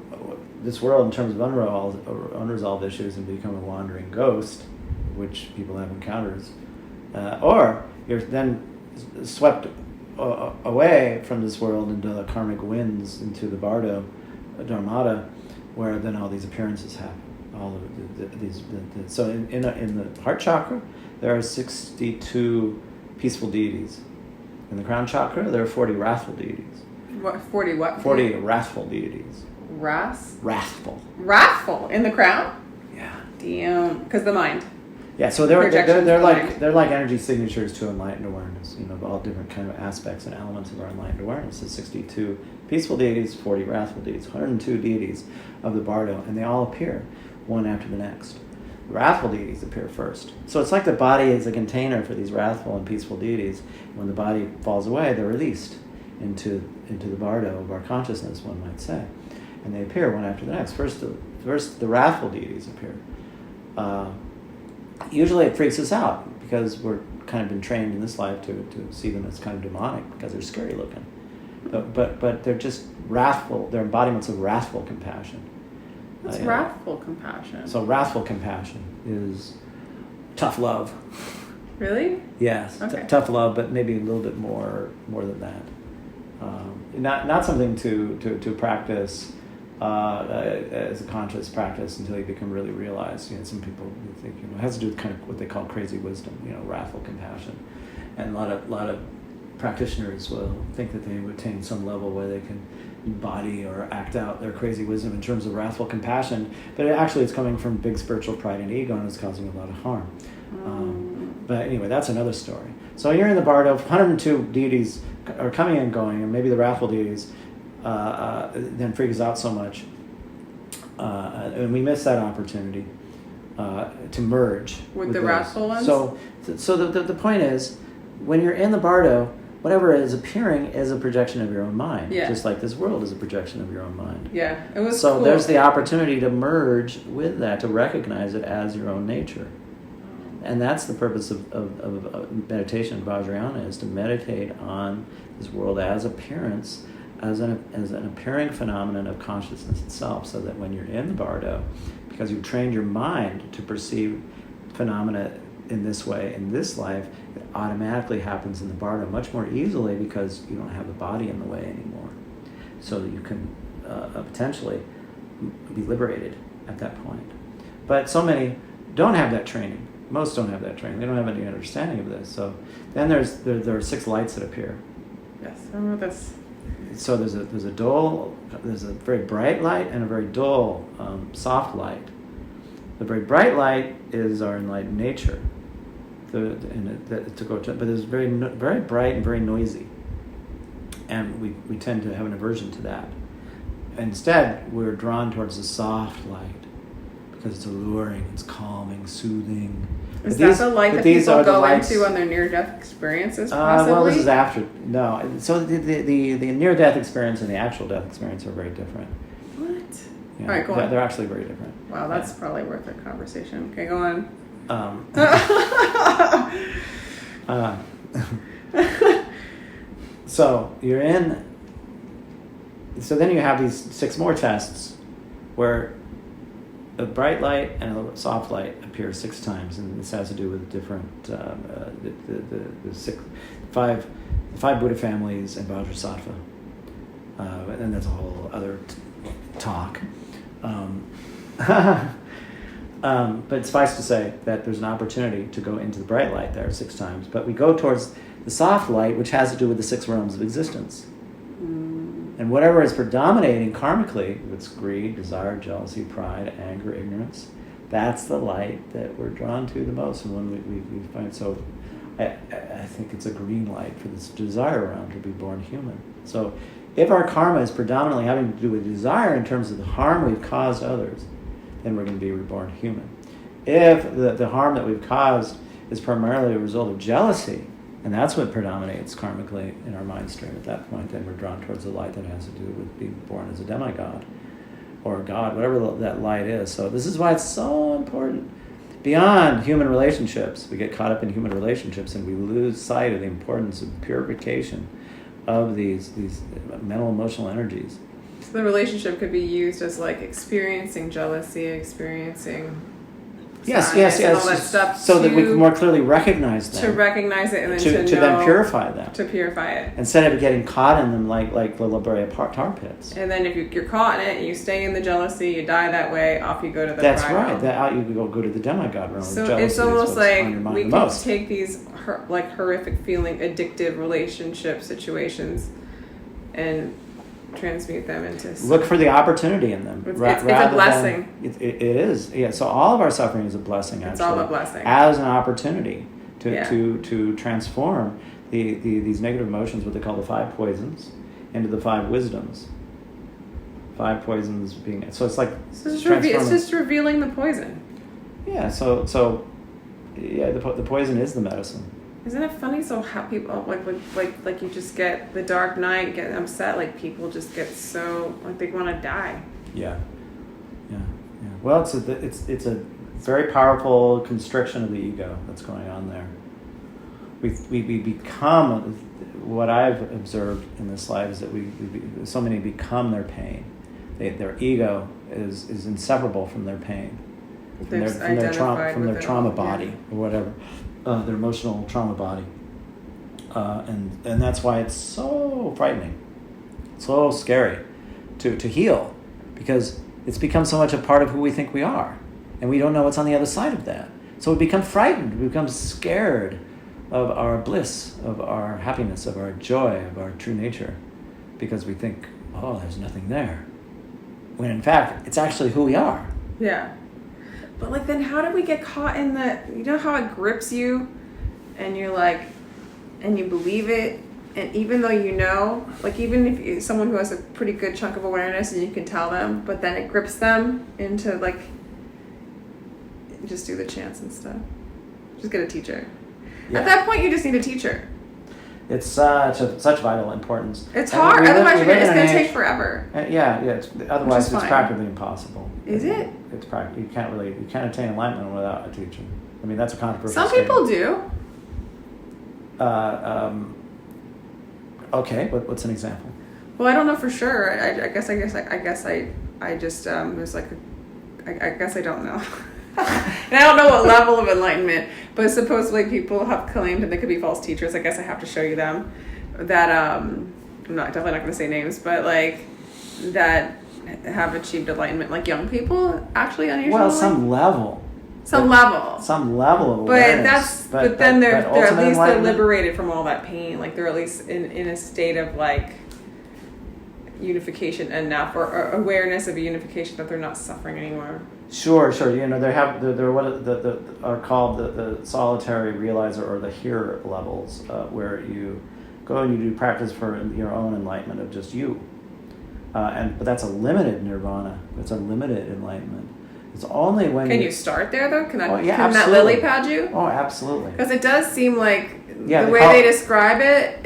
this world in terms of unresolved issues and become a wandering ghost, which people have encounters, or you're then swept away from this world into the karmic winds, into the bardo, dharmata, where then all these appearances happen. All of these. So in the heart chakra, there are 62 peaceful deities. In the crown chakra, there are 40 wrathful deities. What 40 what? 40 wrathful deities. Wrathful Wrathful in the crown. Yeah. Damn, because the mind. Yeah, so they're like energy signatures to enlightened awareness. All different kind of aspects and elements of our enlightened awareness. It's 62 peaceful deities, 40 wrathful deities, 102 deities of the bardo, and they all appear one after the next. The wrathful deities appear first. So it's like the body is a container for these wrathful and peaceful deities. When the body falls away, they're released into the bardo of our consciousness, one might say. And they appear one after the next. First the wrathful deities appear. Usually it freaks us out because we're kind of been trained in this life to see them as kind of demonic because they're scary looking. But they're just wrathful. They're embodiments of wrathful compassion. What's wrathful compassion? So wrathful compassion is tough love. Really? Yes, okay. Tough love, but maybe a little bit more than that. Not something to practice as a conscious practice until you become really realized. Some people think it has to do with kind of what they call crazy wisdom. Wrathful compassion, and a lot of practitioners will think that they have attained some level where they can embody or act out their crazy wisdom in terms of wrathful compassion, but it's coming from big spiritual pride and ego, and it's causing a lot of harm. But anyway, that's another story. So you're in the bardo, 102 deities are coming and going, and maybe the wrathful deities then freak us out so much and we miss that opportunity to merge with the those. wrathful ones. So the point is, when you're in the bardo, whatever is appearing is a projection of your own mind. Yeah. Just like this world is a projection of your own mind. Yeah, it was So cool. there's the opportunity to merge with that, to recognize it as your own nature. And that's the purpose of meditation in Vajrayana, is to meditate on this world as appearance, as an appearing phenomenon of consciousness itself, so that when you're in the bardo, because you've trained your mind to perceive phenomena in this way, in this life, it automatically happens in the bardo much more easily, because you don't have the body in the way anymore. So that you can potentially be liberated at that point. But so many don't have that training. Most don't have that training. They don't have any understanding of this. So then there are 6 lights that appear. Yes, I remember this. So there's a very bright light and a very dull, soft light. The very bright light is our enlightened nature. But it's very very bright and very noisy, and we tend to have an aversion to that. Instead, we're drawn towards the soft light because it's alluring, it's calming, soothing. Is that the light that people go into on their near-death experiences, possibly? Well, this is after. No. So the near-death experience and the actual death experience are very different. What? Yeah, All right, go on. They're actually very different. Wow, that's probably worth a conversation. Okay, go on. So you're in. So then you have these 6 more tests where a bright light and a soft light appear 6 times, and this has to do with different the 5 Buddha families and Vajrasattva, and that's a whole other talk. But suffice to say that there's an opportunity to go into the bright light there 6 times, but we go towards the soft light, which has to do with the 6 realms of existence. And whatever is predominating karmically, if it's greed, desire, jealousy, pride, anger, ignorance, that's the light that we're drawn to the most. And when we find, so I think it's a green light for this desire realm to be born human. So if our karma is predominantly having to do with desire in terms of the harm we've caused others, then we're going to be reborn human. If the harm that we've caused is primarily a result of jealousy, and that's what predominates karmically in our mind stream at that point, then we're drawn towards the light that has to do with being born as a demigod or a god, whatever that light is. So this is why it's so important. Beyond human relationships, we get caught up in human relationships and we lose sight of the importance of purification of these mental, emotional energies. So the relationship could be used as like experiencing jealousy, experiencing Yes. and all that stuff, so that we can more clearly recognize them. To recognize it and then to know, then purify them. To purify it. Instead of getting caught in them like the La Brea tar pits. And then if you're caught in it and you stay in the jealousy, you die that way, off you go to the That's pride right. realm. You go to the demigod realm. So it's almost like we can take these horrific feeling, addictive relationship situations and transmute them into... Look for the opportunity in them. It's a blessing. It is. Yeah. So all of our suffering is a blessing, actually. It's all a blessing. As an opportunity to transform these negative emotions, what they call the 5 poisons, into the 5 wisdoms. 5 poisons being... So it's like... It's just revealing the poison. Yeah. So the poison is the medicine. Isn't it funny? So how people like you just get the dark night, get upset. Like people just get so like they want to die. Yeah. Well, it's a very powerful constriction of the ego that's going on there. We become, what I've observed in this life is that so many become their pain. Their ego is inseparable from their pain, from their trauma body or whatever. Their emotional trauma body, and that's why it's so frightening, so scary to heal, because it's become so much a part of who we think we are, and we don't know what's on the other side of that. So we become frightened, we become scared of our bliss, of our happiness, of our joy, of our true nature, because we think, oh, there's nothing there, when in fact it's actually who we are. Yeah. But like, then how do we get caught in the, you know how it grips you and you're like, and you believe it And even though you know, like even if someone who has a pretty good chunk of awareness and you can tell them, but then it grips them into like, just do the chants and stuff. Just get a teacher. Yeah. At that point, you just need a teacher. It's such vital importance. It's hard. Otherwise, it's going to take forever. Yeah. Otherwise, it's practically impossible. Is it? It's practically. You can't attain enlightenment without a teacher. I mean, that's a controversial Some people do. Okay, what's an example? Well, I don't know for sure. I guess I just was like, I guess I don't know. And I don't know what level of enlightenment, but supposedly people have claimed, and they could be false teachers. I guess I have to show you them. That I'm definitely not going to say names, but like that have achieved enlightenment, like young people, actually unusually. Well, some level of But awareness. then they're at least they're enlightenment? liberated from all that pain. Like they're at least in a state of like unification enough, or awareness of a unification that they're not suffering anymore. Sure. You know, they're what are called the solitary realizer or the hearer levels, where you go and you do practice for your own enlightenment of just you. But that's a limited nirvana. It's a limited enlightenment. It's only when Can you start there though? Can that absolutely. lily pad you? Oh, absolutely. Because it does seem like the way they describe it,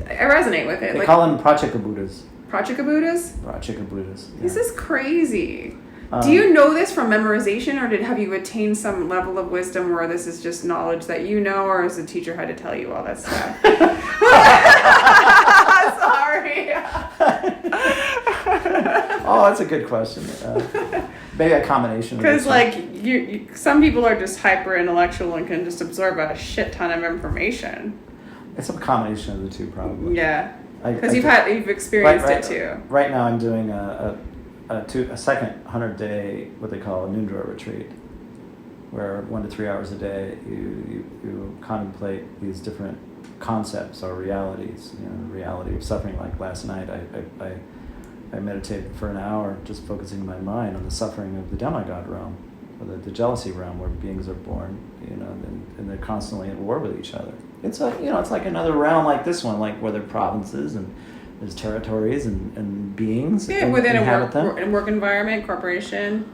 I resonate with it. They call them Pratyeka Buddhas. Pratyeka Buddhas? Pratyeka Buddhas. Yeah. This is crazy. Do you know this from memorization, or have you attained some level of wisdom where this is just knowledge that you know, or has the teacher had to tell you all that stuff? Sorry. Oh, that's a good question. Maybe a combination. Because like you, some people are just hyper intellectual and can just absorb a shit ton of information. It's a combination of the two, probably. Yeah. Because you've experienced it too. Right now, I'm doing a second 100-day, what they call a Nundra retreat, where 1 to 3 hours a day you contemplate these different concepts or realities. You know, the reality of suffering. Like last night, I meditated for an hour, just focusing my mind on the suffering of the demigod realm, or the jealousy realm, where beings are born, you know, and they're constantly at war with each other. It's it's like another realm like this one, like where there are provinces and there's territories and beings. Yeah, within a work environment, corporation,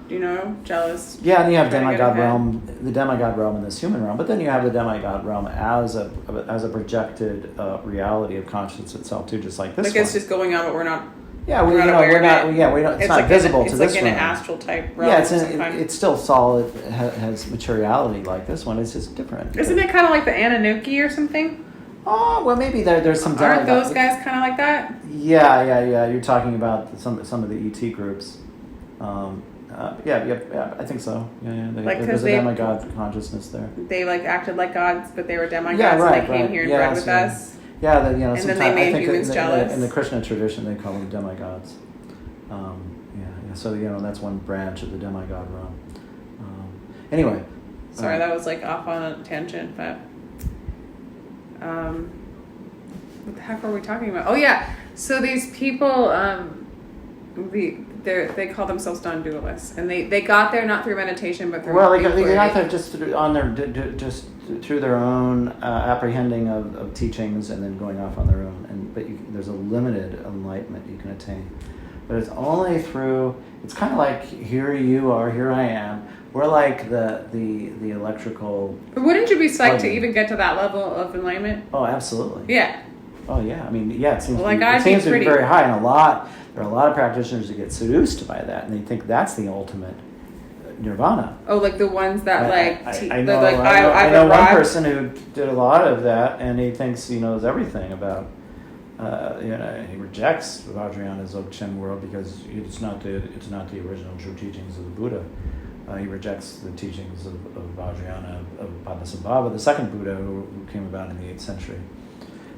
jealous. Yeah, and you have demigod realm, the demigod realm, and this human realm. But then you have the demigod realm as a projected reality of consciousness itself too, just like this. Like it's just going on, but we're not. Yeah, we don't. It's not visible to this one. It's like an astral type realm. Yeah, it's still solid. Has materiality like this one. It's just different. Isn't it kind of like the Anunnaki or something? Oh, well, maybe there's some. Aren't those guys kind of like that? Yeah. You're talking about some of the ET groups. Yeah. I think so. Yeah. There's a demigod consciousness there. They acted like gods, but they were demigods, and they came here and bred with us. Yeah, and then they made humans jealous. In the Krishna tradition, they call them demigods. So that's one branch of the demigod realm. Anyway. Sorry, that was off on a tangent, but what the heck were we talking about? Oh yeah, so these people, they call themselves non-dualists, and they got there not through meditation, but through they got there just through their own apprehending of teachings, and then going off on their own. There's a limited enlightenment you can attain, but it's only through. It's kind of like here you are, here I am. We're like the electrical. But wouldn't you be psyched to even get to that level of enlightenment? Oh, absolutely. Yeah. Oh yeah. I mean, yeah. It seems to be very high, and there are a lot of practitioners who get seduced by that, and they think that's the ultimate nirvana. Oh, like the ones that I know one person who did a lot of that, and he thinks he knows everything about. He rejects Vajrayana's Dzogchen world because it's not the original true teachings of the Buddha. He rejects the teachings of Vajrayana, of Padmasambhava, the second Buddha who came about in the 8th century.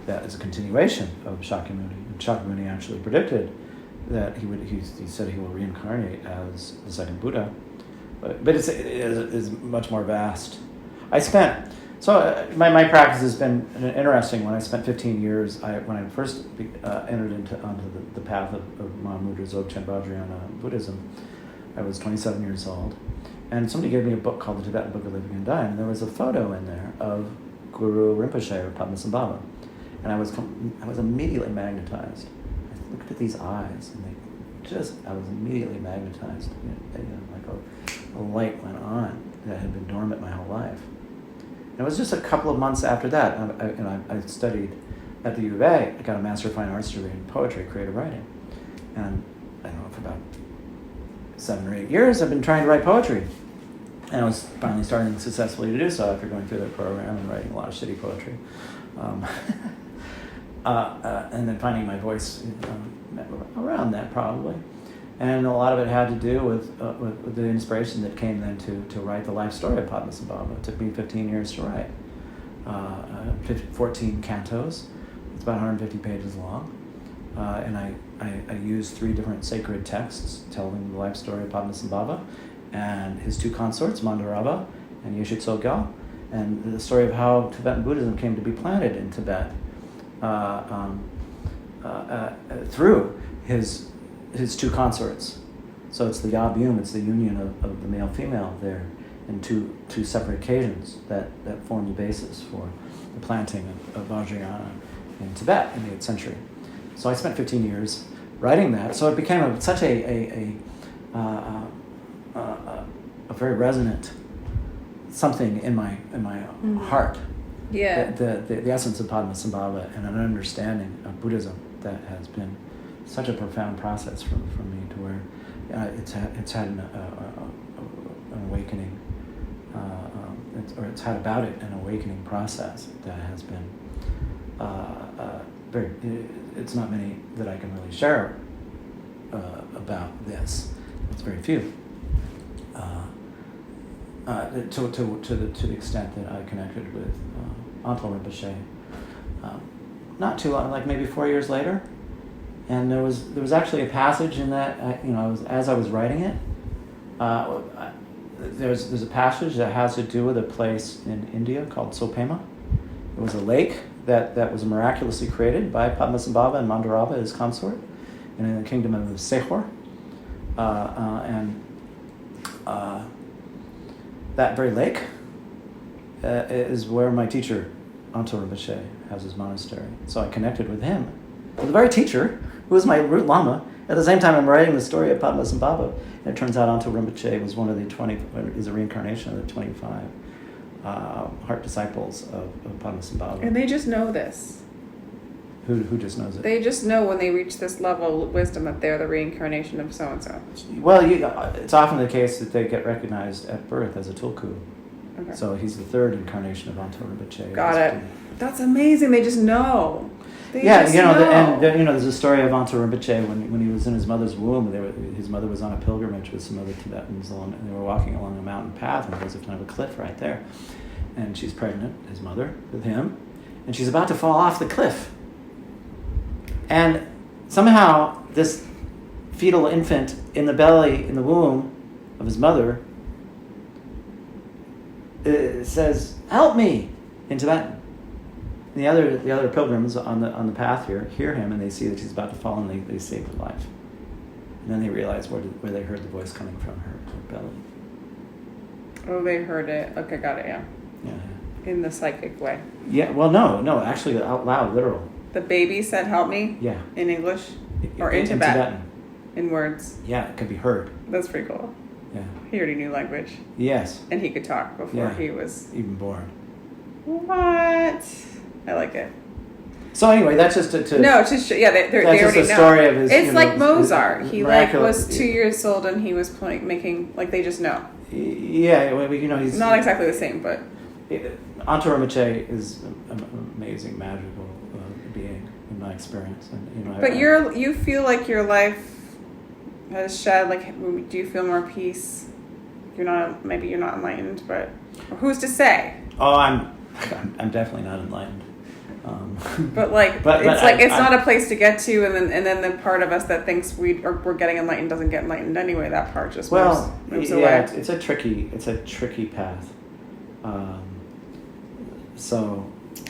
That is a continuation of Shakyamuni. And Shakyamuni actually predicted that he said he will reincarnate as the second Buddha. But it is much more vast. My practice has been an interesting one. I spent 15 years, when I first entered onto the path of Mahamudra Dzogchen Vajrayana Buddhism, I was 27 years old. And somebody gave me a book called The Tibetan Book of Living and Dying, and there was a photo in there of Guru Rinpoche or Padmasambhava. And I was immediately magnetized. I looked at these eyes, and I was immediately magnetized. Like a light went on that had been dormant my whole life. And it was just a couple of months after that, I studied at the U of A. I got a Master of Fine Arts degree in poetry, creative writing. And I don't know, for about 7 or 8 years, I've been trying to write poetry. And I was finally starting successfully to do so after going through the program and writing a lot of shitty poetry. And then finding my voice around that, probably. And a lot of it had to do with the inspiration that came then to write the life story of Padmasambhava. It took me 15 years to write. 14 cantos. It's about 150 pages long. And I used 3 different sacred texts telling the life story of Padmasambhava and his 2 consorts, Mandarava and Yeshe Tsogyal, and the story of how Tibetan Buddhism came to be planted in Tibet through his 2 consorts. So it's the Yabum, it's the union of the male-female there, in two separate occasions that form the basis for the planting of Vajrayana in Tibet in the 8th century. So I spent 15 years writing that. So it became such a very resonant something in my heart. Yeah. The essence of Padmasambhava and an understanding of Buddhism that has been such a profound process for me, to where it's had an awakening, it's had about it an awakening process that has been very. It's not many that I can really share about this. It's very few. To the extent that I connected with Antal Rinpoche, not too long, like maybe 4 years later, and there was actually a passage in that as I was writing it, there's a passage that has to do with a place in India called Sopema. It was a lake that was miraculously created by Padmasambhava and Mandarava, his consort, in the kingdom of Sehor, and that very lake is where my teacher, Antal Rinpoche, has his monastery. So I connected with him, with the very teacher who was my root lama. At the same time, I'm writing the story of Padmasambhava. And it turns out Antal Rinpoche was one of the 20, is a reincarnation of the 25 heart disciples of Padmasambhava. And they just know this. Who just knows it? They just know when they reach this level of wisdom that they're the reincarnation of so-and-so. Well, it's often the case that they get recognized at birth as a tulku. Okay. So he's the 3rd incarnation of Antal Rinpoche. Got it. That's amazing. They just know. There's a story of Antal Rinpoche when he was in his mother's womb. His mother was on a pilgrimage with some other Tibetans, and they were walking along a mountain path, and there was a kind of a cliff right there. And she's pregnant, his mother, with him, and she's about to fall off the cliff. And somehow this fetal infant in the belly, in the womb of his mother, says, "Help me," in Tibetan. And the other pilgrims on the path here hear him, and they see that she's about to fall, and they save her life. And then they realize where they heard the voice coming from her belly. Oh, they heard it. Okay, got it. Yeah. Yeah. In the psychic way. Yeah. Well, no, actually, out loud, literal. The baby said, "Help me." Yeah. In English, or in Tibetan. In words. Yeah, it could be heard. That's pretty cool. Yeah. He already knew language. Yes. And he could talk before he was even born. What? I like it. So anyway, that's just to no, just they already just know. a story of his. It's like Mozart. He was 2 years old and he was making they just know. Yeah, well, he's not exactly the same, but Antal Rinpoche is an amazing, magical being in my experience, and But you feel like your life has shed. Do you feel more peace? Maybe you're not enlightened, but who's to say? Oh, I'm definitely not enlightened. But it's not a place to get to, and then the part of us that thinks we're getting enlightened doesn't get enlightened anyway. That part just moves away. It's a tricky path.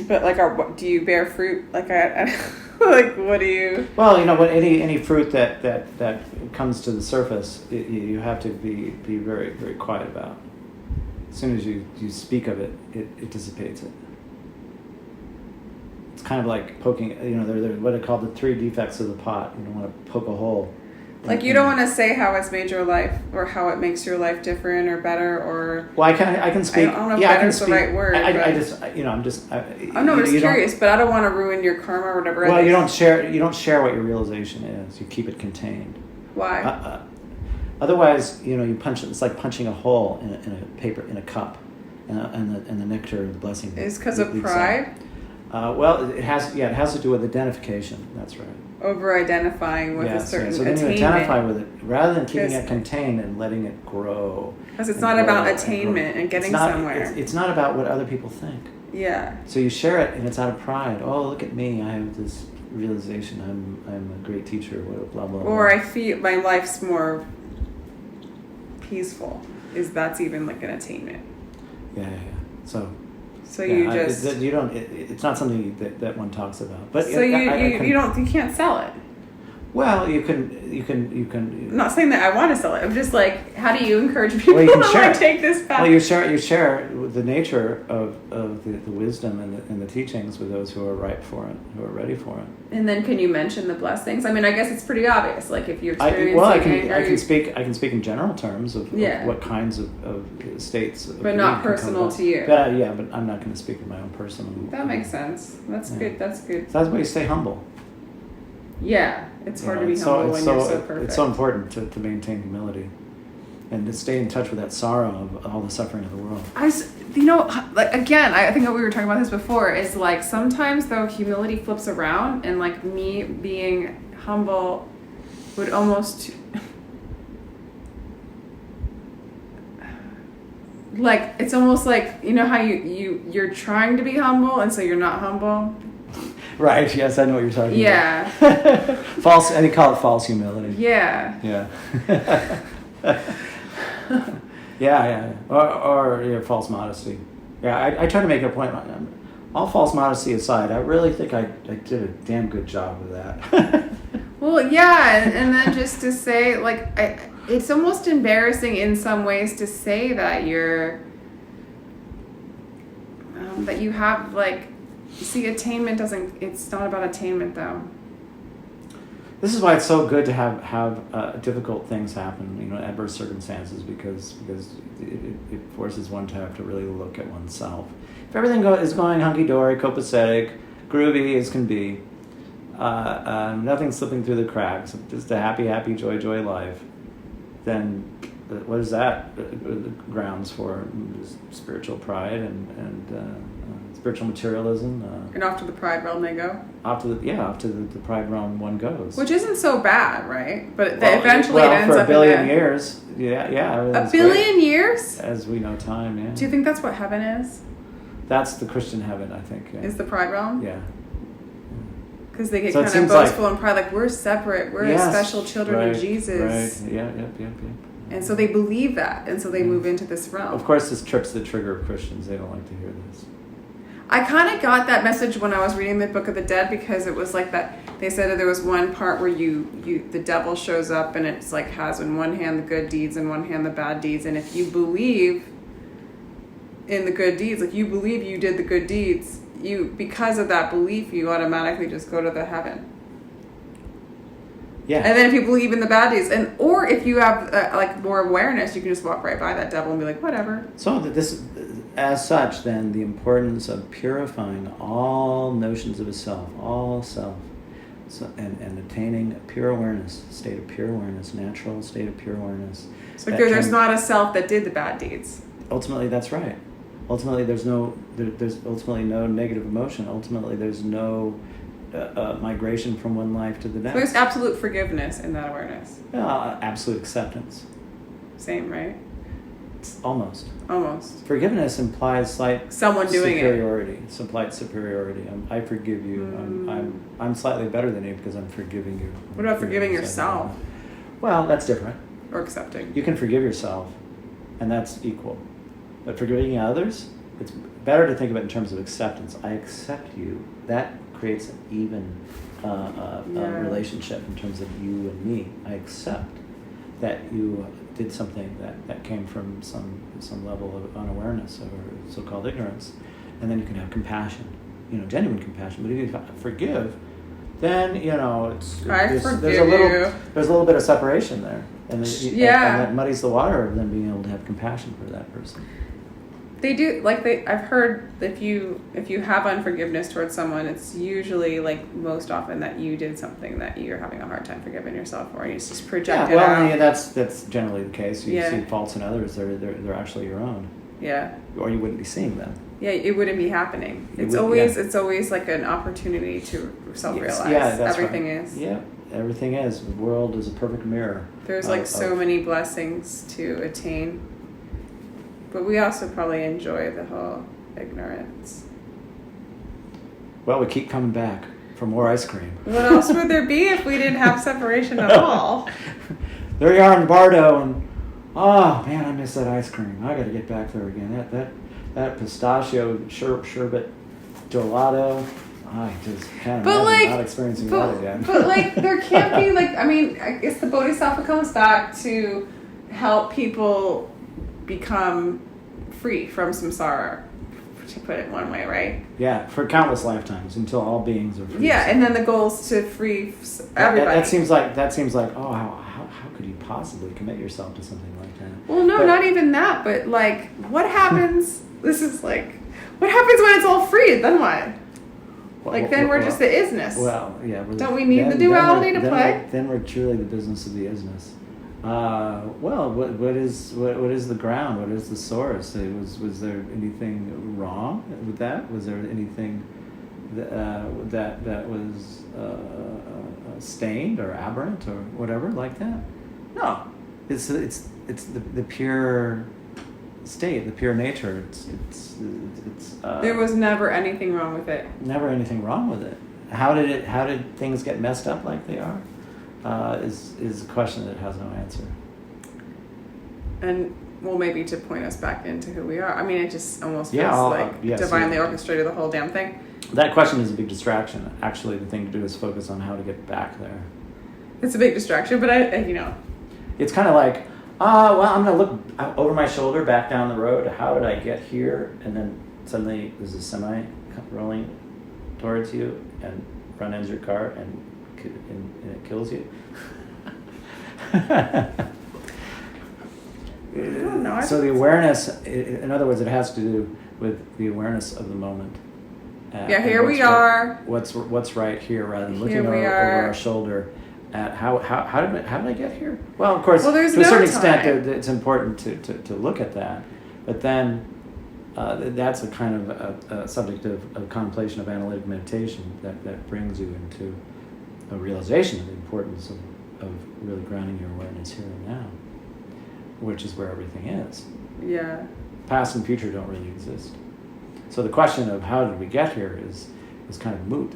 But do you bear fruit? What do you? Well, when any fruit that comes to the surface, you have to be very, very quiet about. As soon as you speak of it, it dissipates it. It's kind of like poking. They're what are called the 3 defects of the pot. You don't want to poke a hole. Like you don't want to say how it's made your life or how it makes your life different or better or. Well, I can speak. I don't know if better's the right word. I just I'm just. I'm just curious, but I don't want to ruin your karma or whatever. Well, you don't share what your realization is. You keep it contained. Why? Otherwise, you punch. It's like punching a hole in a cup, and the nectar, the blessing. Is because of pride. Well, it has to do with identification. That's right. Over identifying with a certain so then attainment. you identify with it rather than keeping it contained and letting it grow. Because it's not about attainment and getting somewhere. It's not about what other people think. Yeah. So you share it, and it's out of pride. Oh, look at me! I have this realization. I'm a great teacher. Blah blah. Or I feel my life's more peaceful. That's even like an attainment. Yeah. So you just you don't. It's not something that one talks about. But so you can't sell it. Well, you can. I'm not saying that I want to sell it. I'm just like, how do you encourage people to take this path? Well, you share the nature of the wisdom and the teachings with those who are ripe for it, who are ready for it. And then, can you mention the blessings? I mean, I guess it's pretty obvious. Like if you're experiencing anger, I can speak in general terms of what kinds of states. But not personal to you. But I'm not going to speak in my own personal. That makes sense. That's good. That's good. So that's why you stay humble. Yeah, it's hard to be humble when you're so perfect. It's so important to maintain humility and to stay in touch with that sorrow of all the suffering of the world. Again, I think we were talking about this before, is like sometimes though humility flips around and like me being humble would almost like, it's almost like, how you're trying to be humble and so you're not humble. Right. Yes, I know what you're talking about. Yeah. False. And they call it false humility. Yeah. Yeah. yeah. Or false modesty. Yeah. I try to make a point. All false modesty aside, I really think I did a damn good job with that. Well, yeah, and then just to say, like, it's almost embarrassing in some ways to say that that you have like. See, attainment it's not about attainment though. This is why it's so good to have difficult things happen, adverse circumstances, because it forces one to have to really look at oneself. If everything is going hunky-dory, copacetic, groovy as can be, nothing slipping through the cracks, just a happy, joy life, then what is that grounds for? Spiritual pride and spiritual materialism. And off to the pride realm they go? Off to the pride realm one goes. Which isn't so bad, right? But eventually it ends for up a billion years. Yeah. A billion years? As we know time, yeah. Do you think that's what heaven is? That's the Christian heaven, I think. Yeah. Is the pride realm? Yeah. Because they get kind of boastful and pride, like we're separate, we're special children of Jesus. Right, yeah. And so they believe that, and so they move into this realm. Of course, this trips the trigger of Christians. They don't like to hear this. I kind of got that message when I was reading the Book of the Dead, because it was like that. They said that there was one part where the devil shows up and it's like has in one hand the good deeds, in one hand the bad deeds, and if you believe in the good deeds, like you believe you did the good deeds, because of that belief you automatically just go to the heaven. Yeah. And then if you believe in the bad deeds, or if you have like more awareness, you can just walk right by that devil and be like, whatever. So as such, then the importance of purifying all notions of a self, all self, and attaining a pure awareness, state of pure awareness, natural state of pure awareness. So there's not a self that did the bad deeds. Ultimately, that's right. Ultimately, there's ultimately no negative emotion. Ultimately, there's no migration from one life to the next. So there's absolute forgiveness in that awareness. Absolute acceptance. Same, right? Almost. Forgiveness implies slight superiority. Slight superiority. I forgive you. I'm slightly better than you because I'm forgiving you. What about forgiving yourself? Well, that's different. Or accepting. You can forgive yourself, and that's equal. But forgiving others, it's better to think of it in terms of acceptance. I accept you. That creates an even relationship in terms of you and me. I accept that you did something that came from some level of unawareness or so-called ignorance, and then you can have compassion. genuine compassion. But if you forgive, then forgive there's a little bit of separation there, and and that muddies the water of them being able to have compassion for that person. They do, I've heard if you have unforgiveness towards someone, it's usually most often that you did something that you're having a hard time forgiving yourself for, and you just project it out. Yeah, that's generally the case. You see faults in others; they're actually your own. Yeah. Or you wouldn't be seeing them. Yeah, it wouldn't be happening. It's always like an opportunity to self-realize. That's everything right. is. Yeah, everything is. The world is a perfect mirror. There's so many blessings to attain. But we also probably enjoy the whole ignorance. Well, we keep coming back for more ice cream. What else would there be if we didn't have separation at all? There you are in Bardo, and oh man, I miss that ice cream. I got to get back there again. That pistachio sherbet gelato. I just can't imagine not experiencing that again. But there can't be I guess the Bodhisattva comes back to help people become free from samsara, to put it one way, right? Yeah, for countless lifetimes until all beings are free. Yeah, and then the goal is to free everybody. That seems like how could you possibly commit yourself to something like that? Well, no, not even that, but what happens? This is what happens when it's all free? Then what? Then we're just the isness. Well, yeah. Don't we need the duality to play? Then we're truly the business of the isness. What is the ground? What is the source? Was there anything wrong with that? Was there anything that was stained or aberrant or whatever like that? No, it's the pure state, the pure nature. It's there was never anything wrong with it. Never anything wrong with it. How did things get messed up like they are? Is a question that has no answer. And maybe to point us back into who we are. I mean, it just almost feels divinely orchestrated the whole damn thing. That question is a big distraction. Actually, the thing to do is focus on how to get back there. It's a big distraction, but it's kind of like, I'm going to look over my shoulder back down the road. How did I get here? And then suddenly there's a semi rolling towards you and front ends your car and it kills you. So the awareness, in other words, it has to do with the awareness of the moment. Here we are. What's right here, rather than looking over our shoulder at how did I get here? Well, of course, to a certain extent, it's important to look at that, but then that's a kind of a subject of contemplation, of analytic meditation that brings you into a realization of the importance of really grounding your awareness here and now, which is where everything is. Yeah. Past and future don't really exist. So the question of how did we get here is kind of moot,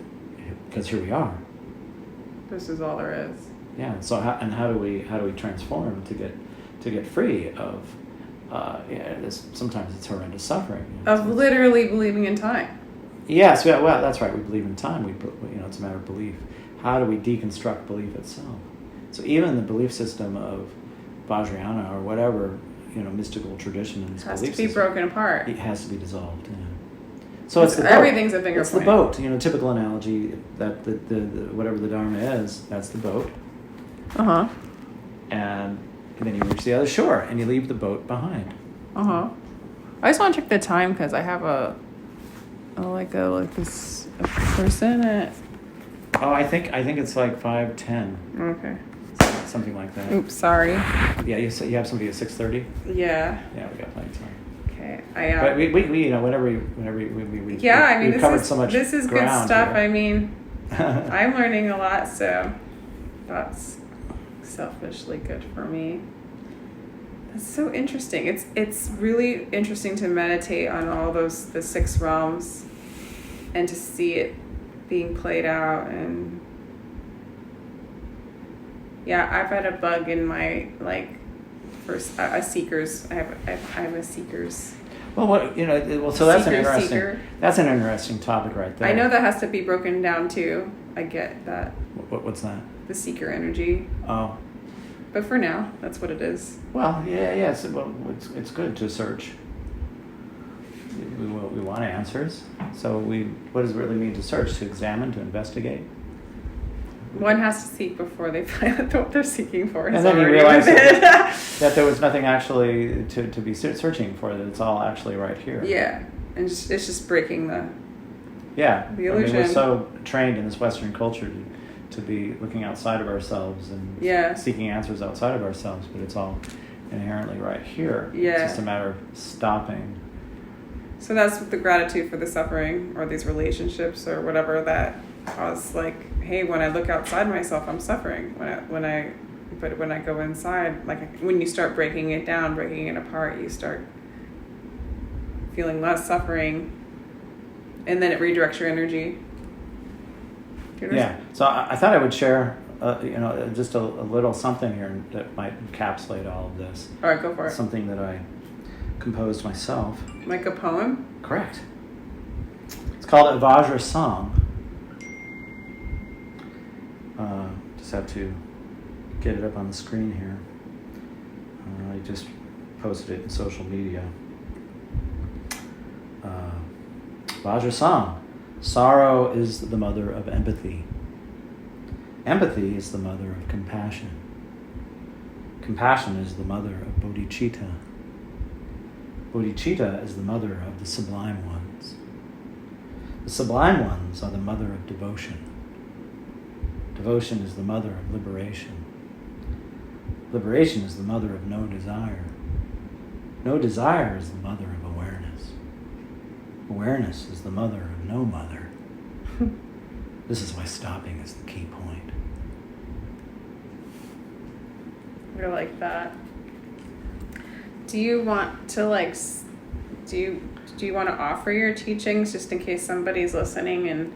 because here we are. This is all there is. Yeah. So how do we transform to get free of sometimes it's horrendous suffering. Of literally believing in time. Yes. Yeah, well, that's right. We believe in time. It's a matter of belief. How do we deconstruct belief itself? So even the belief system of Vajrayana or whatever, mystical tradition in this has belief to be system, broken apart. It has to be dissolved. Yeah. So it's the boat. Everything's a finger It's point. the boat. Typical analogy that the whatever the Dharma is, that's the boat. Uh-huh. And then you reach the other shore and you leave the boat behind. Uh-huh. I just want to check the time because I have a person at. Oh, I think it's like 5:10. Okay. Something like that. Oops, sorry. Yeah, you have somebody at 6:30. Yeah. Yeah, we got plenty of time. Okay. But we whenever we we've covered so much. This is good ground stuff. here. I mean, I'm learning a lot, so that's selfishly good for me. That's so interesting. It's really interesting to meditate on all the 6 realms and to see it being played out. And yeah, I've had a bug in my first a seeker's. I have a seeker's. Well, so that's that's an interesting topic right there. I know that has to be broken down too. I get that. What's that? The seeker energy. Oh. But for now, that's what it is. Well, yeah. It's good to search. we want answers. So what does it really mean to search? To examine, to investigate. One has to seek before they find what they're seeking for. And then you realize that there was nothing actually to be searching for, that it's all actually right here. Yeah, and it's just breaking the the illusion. We're so trained in this Western culture to be looking outside of ourselves and seeking answers outside of ourselves, but it's all inherently right here. Yeah. It's just a matter of stopping. So that's the gratitude for the suffering or these relationships or whatever that cause, like, hey, when I look outside myself, I'm suffering. When I go inside, like when you start breaking it down, breaking it apart, you start feeling less suffering, and then it redirects your energy. Yeah. So I thought I would share, just a little something here that might encapsulate all of this. All right, go for it. Something that I composed myself. Like a poem? Correct. It's called a Vajra song. Just have to get it up on the screen here. I just posted it in social media. Vajra song. Sorrow is the mother of empathy. Empathy is the mother of compassion. Compassion is the mother of bodhicitta. Bodhicitta is the mother of the sublime ones. The sublime ones are the mother of devotion. Devotion is the mother of liberation. Liberation is the mother of no desire. No desire is the mother of awareness. Awareness is the mother of no mother. This is why stopping is the key point. I like that. Do you want to do you want to offer your teachings just in case somebody's listening and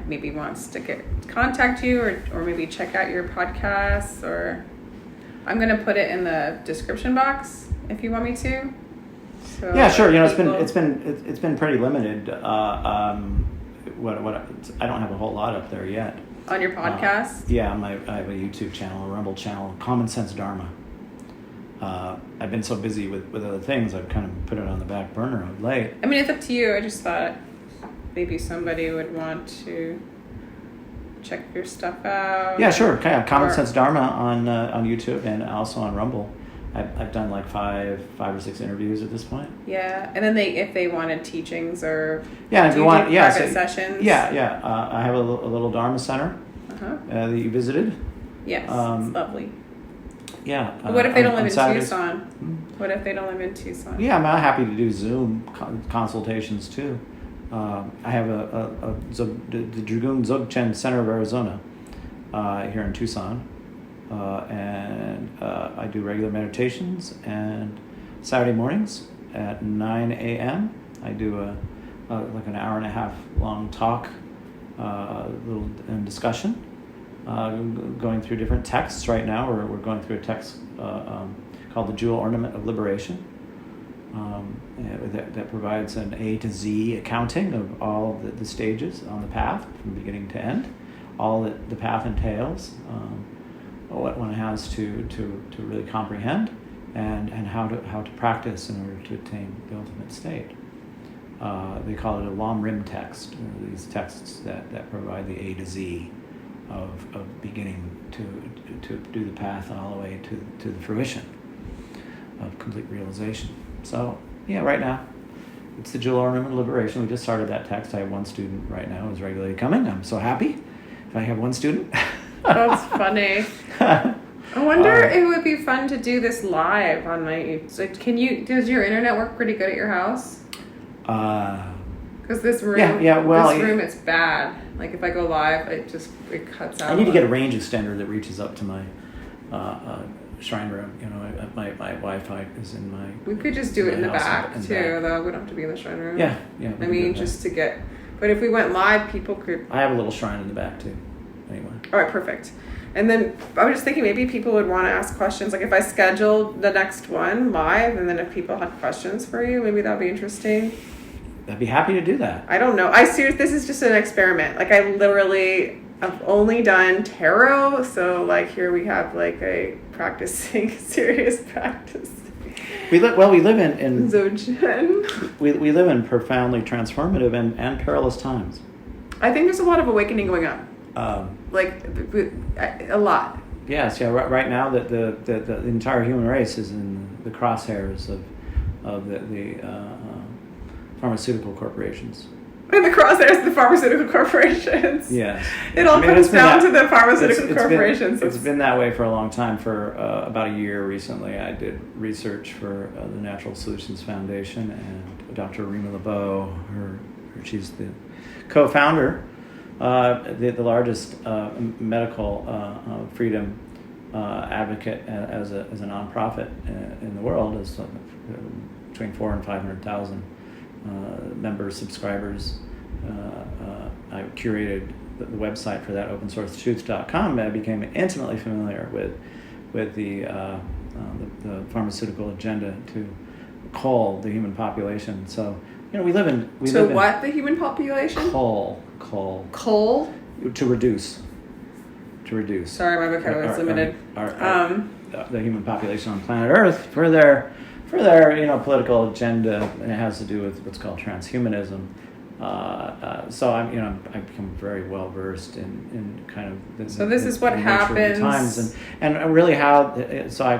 maybe wants to contact you or maybe check out your podcasts? Or I'm going to put it in the description box if you want me to. So yeah, sure. It's been pretty limited. I don't have a whole lot up there yet. On your podcast? Yeah, I have a YouTube channel, a Rumble channel, Common Sense Dharma. I've been so busy with other things, I've kind of put it on the back burner of late. I mean, it's up to you. I just thought maybe somebody would want to check your stuff out. Yeah, sure. Common Sense Dharma on YouTube and also on Rumble. I've done like five or six interviews at this point. Yeah, and then if they wanted teachings or if you want private sessions. Yeah. I have a little Dharma center that you visited. Yes, it's lovely. Yeah. What if they don't live in Saturdays? Tucson? What if they don't live in Tucson? Yeah, I'm happy to do Zoom consultations too. I have the Dragoon Dzogchen Center of Arizona here in Tucson. And I do regular meditations, and Saturday mornings at 9 a.m. I do like an hour and a half long talk, little discussion, going through different texts. Right now we're going through a text called the Jewel Ornament of Liberation, that provides an A to Z accounting of all the stages on the path from beginning to end, all that the path entails. What one has to really comprehend, and how to practice in order to attain the ultimate state. They call it a Lam Rim text, these texts that provide the A to Z of beginning to do the path all the way to the fruition of complete realization. So, yeah, right now, it's the Jewel Ornament of Liberation. We just started that text. I have one student right now who's regularly coming. I'm so happy if I have one student. That's funny. I wonder if it would be fun to do this live on my. So does your internet work pretty good at your house? Because this room, this room, it's bad. Like if I go live, it cuts out. I need to get a range extender that reaches up to my shrine room. My Wi-Fi is in my. We could just do it in the back too, though. We don't have to be in the shrine room. Yeah. I mean, just to get. But if we went live, people could. I have a little shrine in the back too. Anyway. All right, perfect. And then I was just thinking maybe people would want to ask questions. Like if I scheduled the next one live, and then if people had questions for you, maybe that would be interesting. I'd be happy to do that. I don't know. This is just an experiment. Like I've only done tarot. So like here we have like a practicing, serious practice. We live in Zogen. we live in profoundly transformative and perilous times. I think there's a lot of awakening going on. Like a lot. Yes, yeah. Right now, the entire human race is in the crosshairs of the pharmaceutical corporations. In the crosshairs of the pharmaceutical corporations. Yes. It all comes down to the pharmaceutical corporations. It's been that way for a long time. For about a year recently, I did research for the Natural Solutions Foundation, and Dr. Rima Lebeau, she's the co-founder, the largest medical freedom advocate as a nonprofit in the world, is between 400,000 and 500,000 members, subscribers. I curated the website for that, opensourcetruth.com. I became intimately familiar with the pharmaceutical agenda to cull the human population. So, we live in the human population? Cull. Coal? To reduce. Sorry, my vocabulary is limited. The human population on planet Earth for their political agenda, and it has to do with what's called transhumanism. So I've become very well versed in kind of. So this is what happens. Times and really how. So I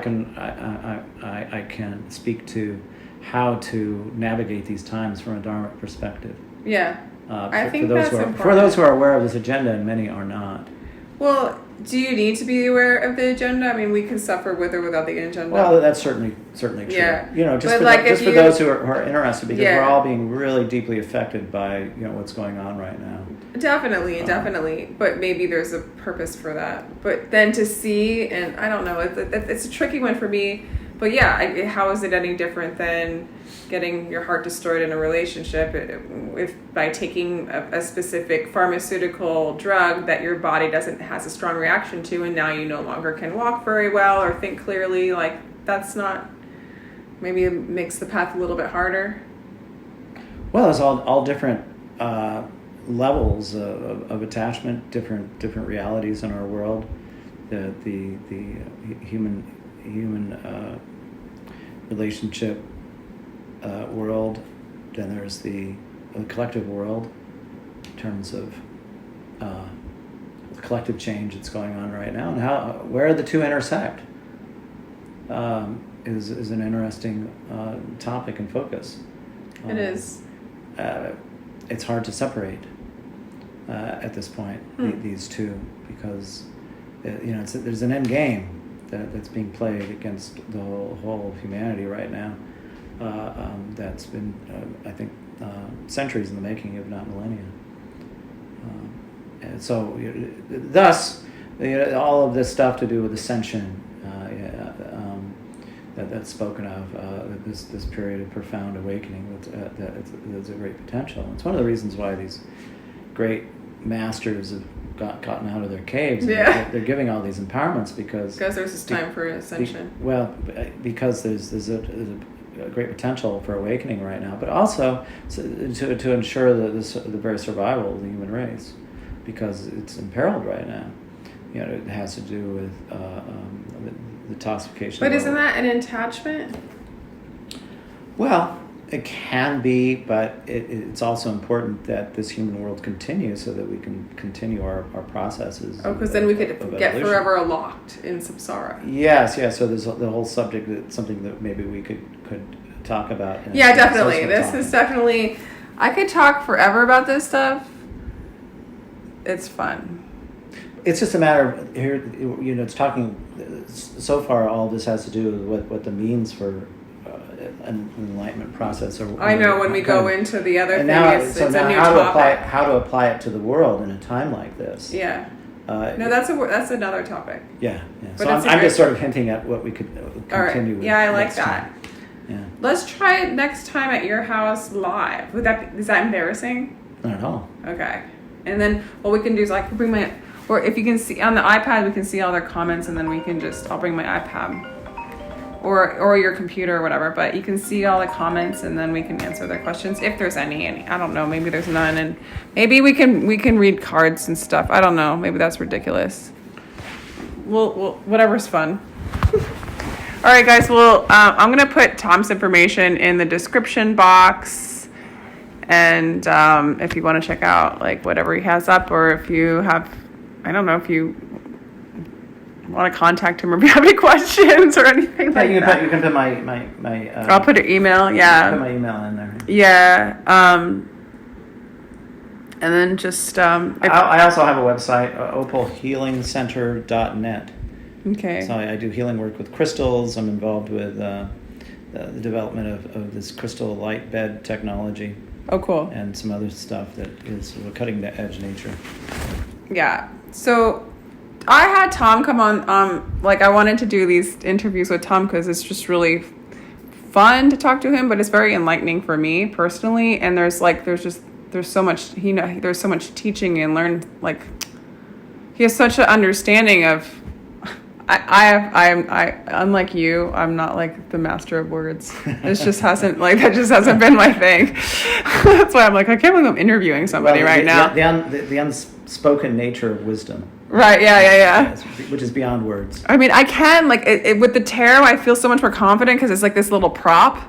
can speak to how to navigate these times from a Dharmic perspective. Yeah, I think that's important. For those who are aware of this agenda, and many are not. Well, do you need to be aware of the agenda? I mean, we can suffer with or without the agenda. Well, that's certainly true. Yeah. For those who are interested, because we're all being really deeply affected by what's going on right now. Definitely. But maybe there's a purpose for that. But then to see, and I don't know, it's a tricky one for me. But yeah, how is it any different than getting your heart destroyed in a relationship if by taking a specific pharmaceutical drug that your body has a strong reaction to, and now you no longer can walk very well or think clearly? Like, that's not, maybe it makes the path a little bit harder. Well, there's all different levels of attachment, different realities in our world. The human relationship world, then there's the collective world in terms of the collective change that's going on right now, and where the two intersect is an interesting topic and focus. It is. It's hard to separate at this point these two, because there's an end game that's being played against the whole of humanity right now. That's been, I think, centuries in the making, if not millennia. And so, thus, all of this stuff to do with ascension, that's spoken of, this period of profound awakening, that's a great potential. It's one of the reasons why these great masters have gotten out of their caves. Yeah. They're giving all these empowerments because there's this time for ascension. Because there's a great potential for awakening right now, but also to ensure the very survival of the human race, because it's imperiled right now. It has to do with the toxification. But isn't that an attachment? Well, it can be, but it's also important that this human world continues so that we can continue our processes. Oh, because then we could get forever locked in samsara. Yes. So there's the whole subject, that's something that maybe we could talk about. Yeah, definitely. This is definitely, I could talk forever about this stuff. It's fun. It's just a matter of here, it's talking, so far all this has to do with what the means for an enlightenment process. I know when we go into the other thing, it's a new topic. How to apply it to the world in a time like this. Yeah. No, that's another topic. Yeah. So I'm just sort of hinting at what we could continue with. Yeah, I like that. Time. Yeah. Let's try it next time at your house live. Is that embarrassing? Not at all. Okay. And then what we can do is I can bring or if you can see on the iPad, we can see all their comments, and then I'll bring my iPad. Or your computer or whatever, but you can see all the comments, and then we can answer their questions if there's any. I don't know, maybe there's none, and maybe we can read cards and stuff. I don't know, maybe that's ridiculous. Well, whatever's fun. All right, guys. Well, I'm going to put Tom's information in the description box. And if you want to check out like whatever he has up, or if you have, I don't know, if you want to contact him or if you have any questions or anything like that. You can put my I'll put your email. Yeah. Put my email in there. Yeah. And then just... I also have a website, opalhealingcenter.net. Okay. So I do healing work with crystals. I'm involved with the development of this crystal light bed technology. Oh, cool. And some other stuff that is sort of cutting the edge nature. Yeah. So I had Tom come on. I wanted to do these interviews with Tom because it's just really fun to talk to him, but it's very enlightening for me personally. And there's so much there's so much teaching and learn. Like, he has such an understanding of. I unlike you, I'm not like the master of words. That just hasn't been my thing. That's why I'm like, I can't believe I'm interviewing somebody now. The unspoken nature of wisdom. Right. Yeah. Which is beyond words. I mean, I can with the tarot, I feel so much more confident because it's like this little prop.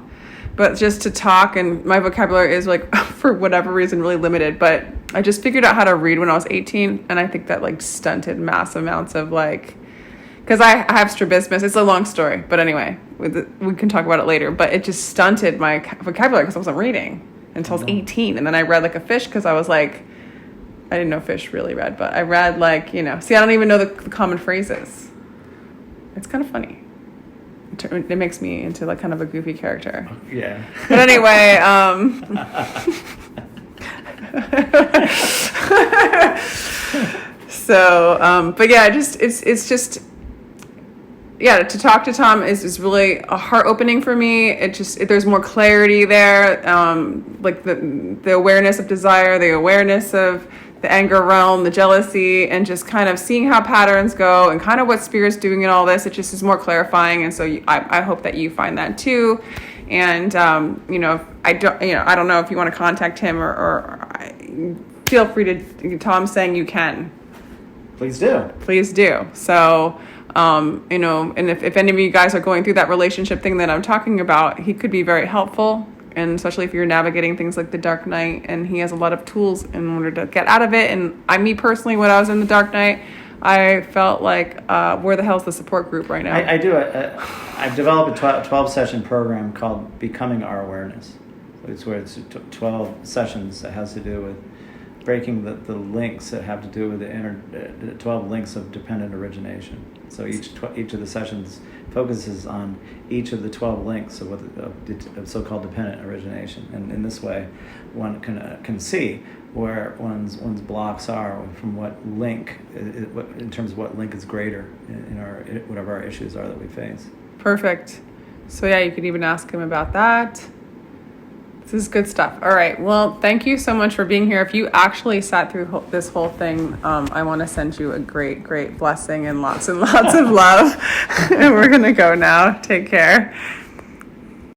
But just to talk, and my vocabulary is like, for whatever reason, really limited. But I just figured out how to read when I was 18, and I think that like stunted mass amounts of like, because I have strabismus. It's a long story, but anyway, we can talk about it later. But it just stunted my vocabulary because I wasn't reading until I was 18, and then I read like a fish because I was like, I didn't know fish really read, but I read like, see, I don't even know the common phrases. It's kind of funny. It makes me into like kind of a goofy character. Yeah. But anyway, but yeah, it's just, yeah, to talk to Tom is really a heart opening for me. There's more clarity there. Like the awareness of desire, the awareness of the anger realm, the jealousy, and just kind of seeing how patterns go and kind of what spirit's doing in all this. It just is more clarifying. And so I hope that you find that too. And, I don't know if you want to contact him or feel free to, Tom's saying you can. Please do. So, and if any of you guys are going through that relationship thing that I'm talking about, he could be very helpful. And especially if you're navigating things like the dark night, and he has a lot of tools in order to get out of it. And me personally, when I was in the dark night, I felt like, where the hell's the support group right now? I do. I've developed a 12-session program called Becoming Our Awareness. It's where it's 12 sessions that has to do with breaking the links that have to do with the 12 links of dependent origination. So each of the sessions focuses on each of the 12 links of so-called dependent origination, and in this way, one can see where one's blocks are from what link, in terms of what link is greater in whatever our issues are that we face. Perfect. So yeah, you could even ask him about that. This is good stuff. All right. Well, thank you so much for being here. If you actually sat through this whole thing, I want to send you a great, great blessing and lots of love. And we're going to go now. Take care.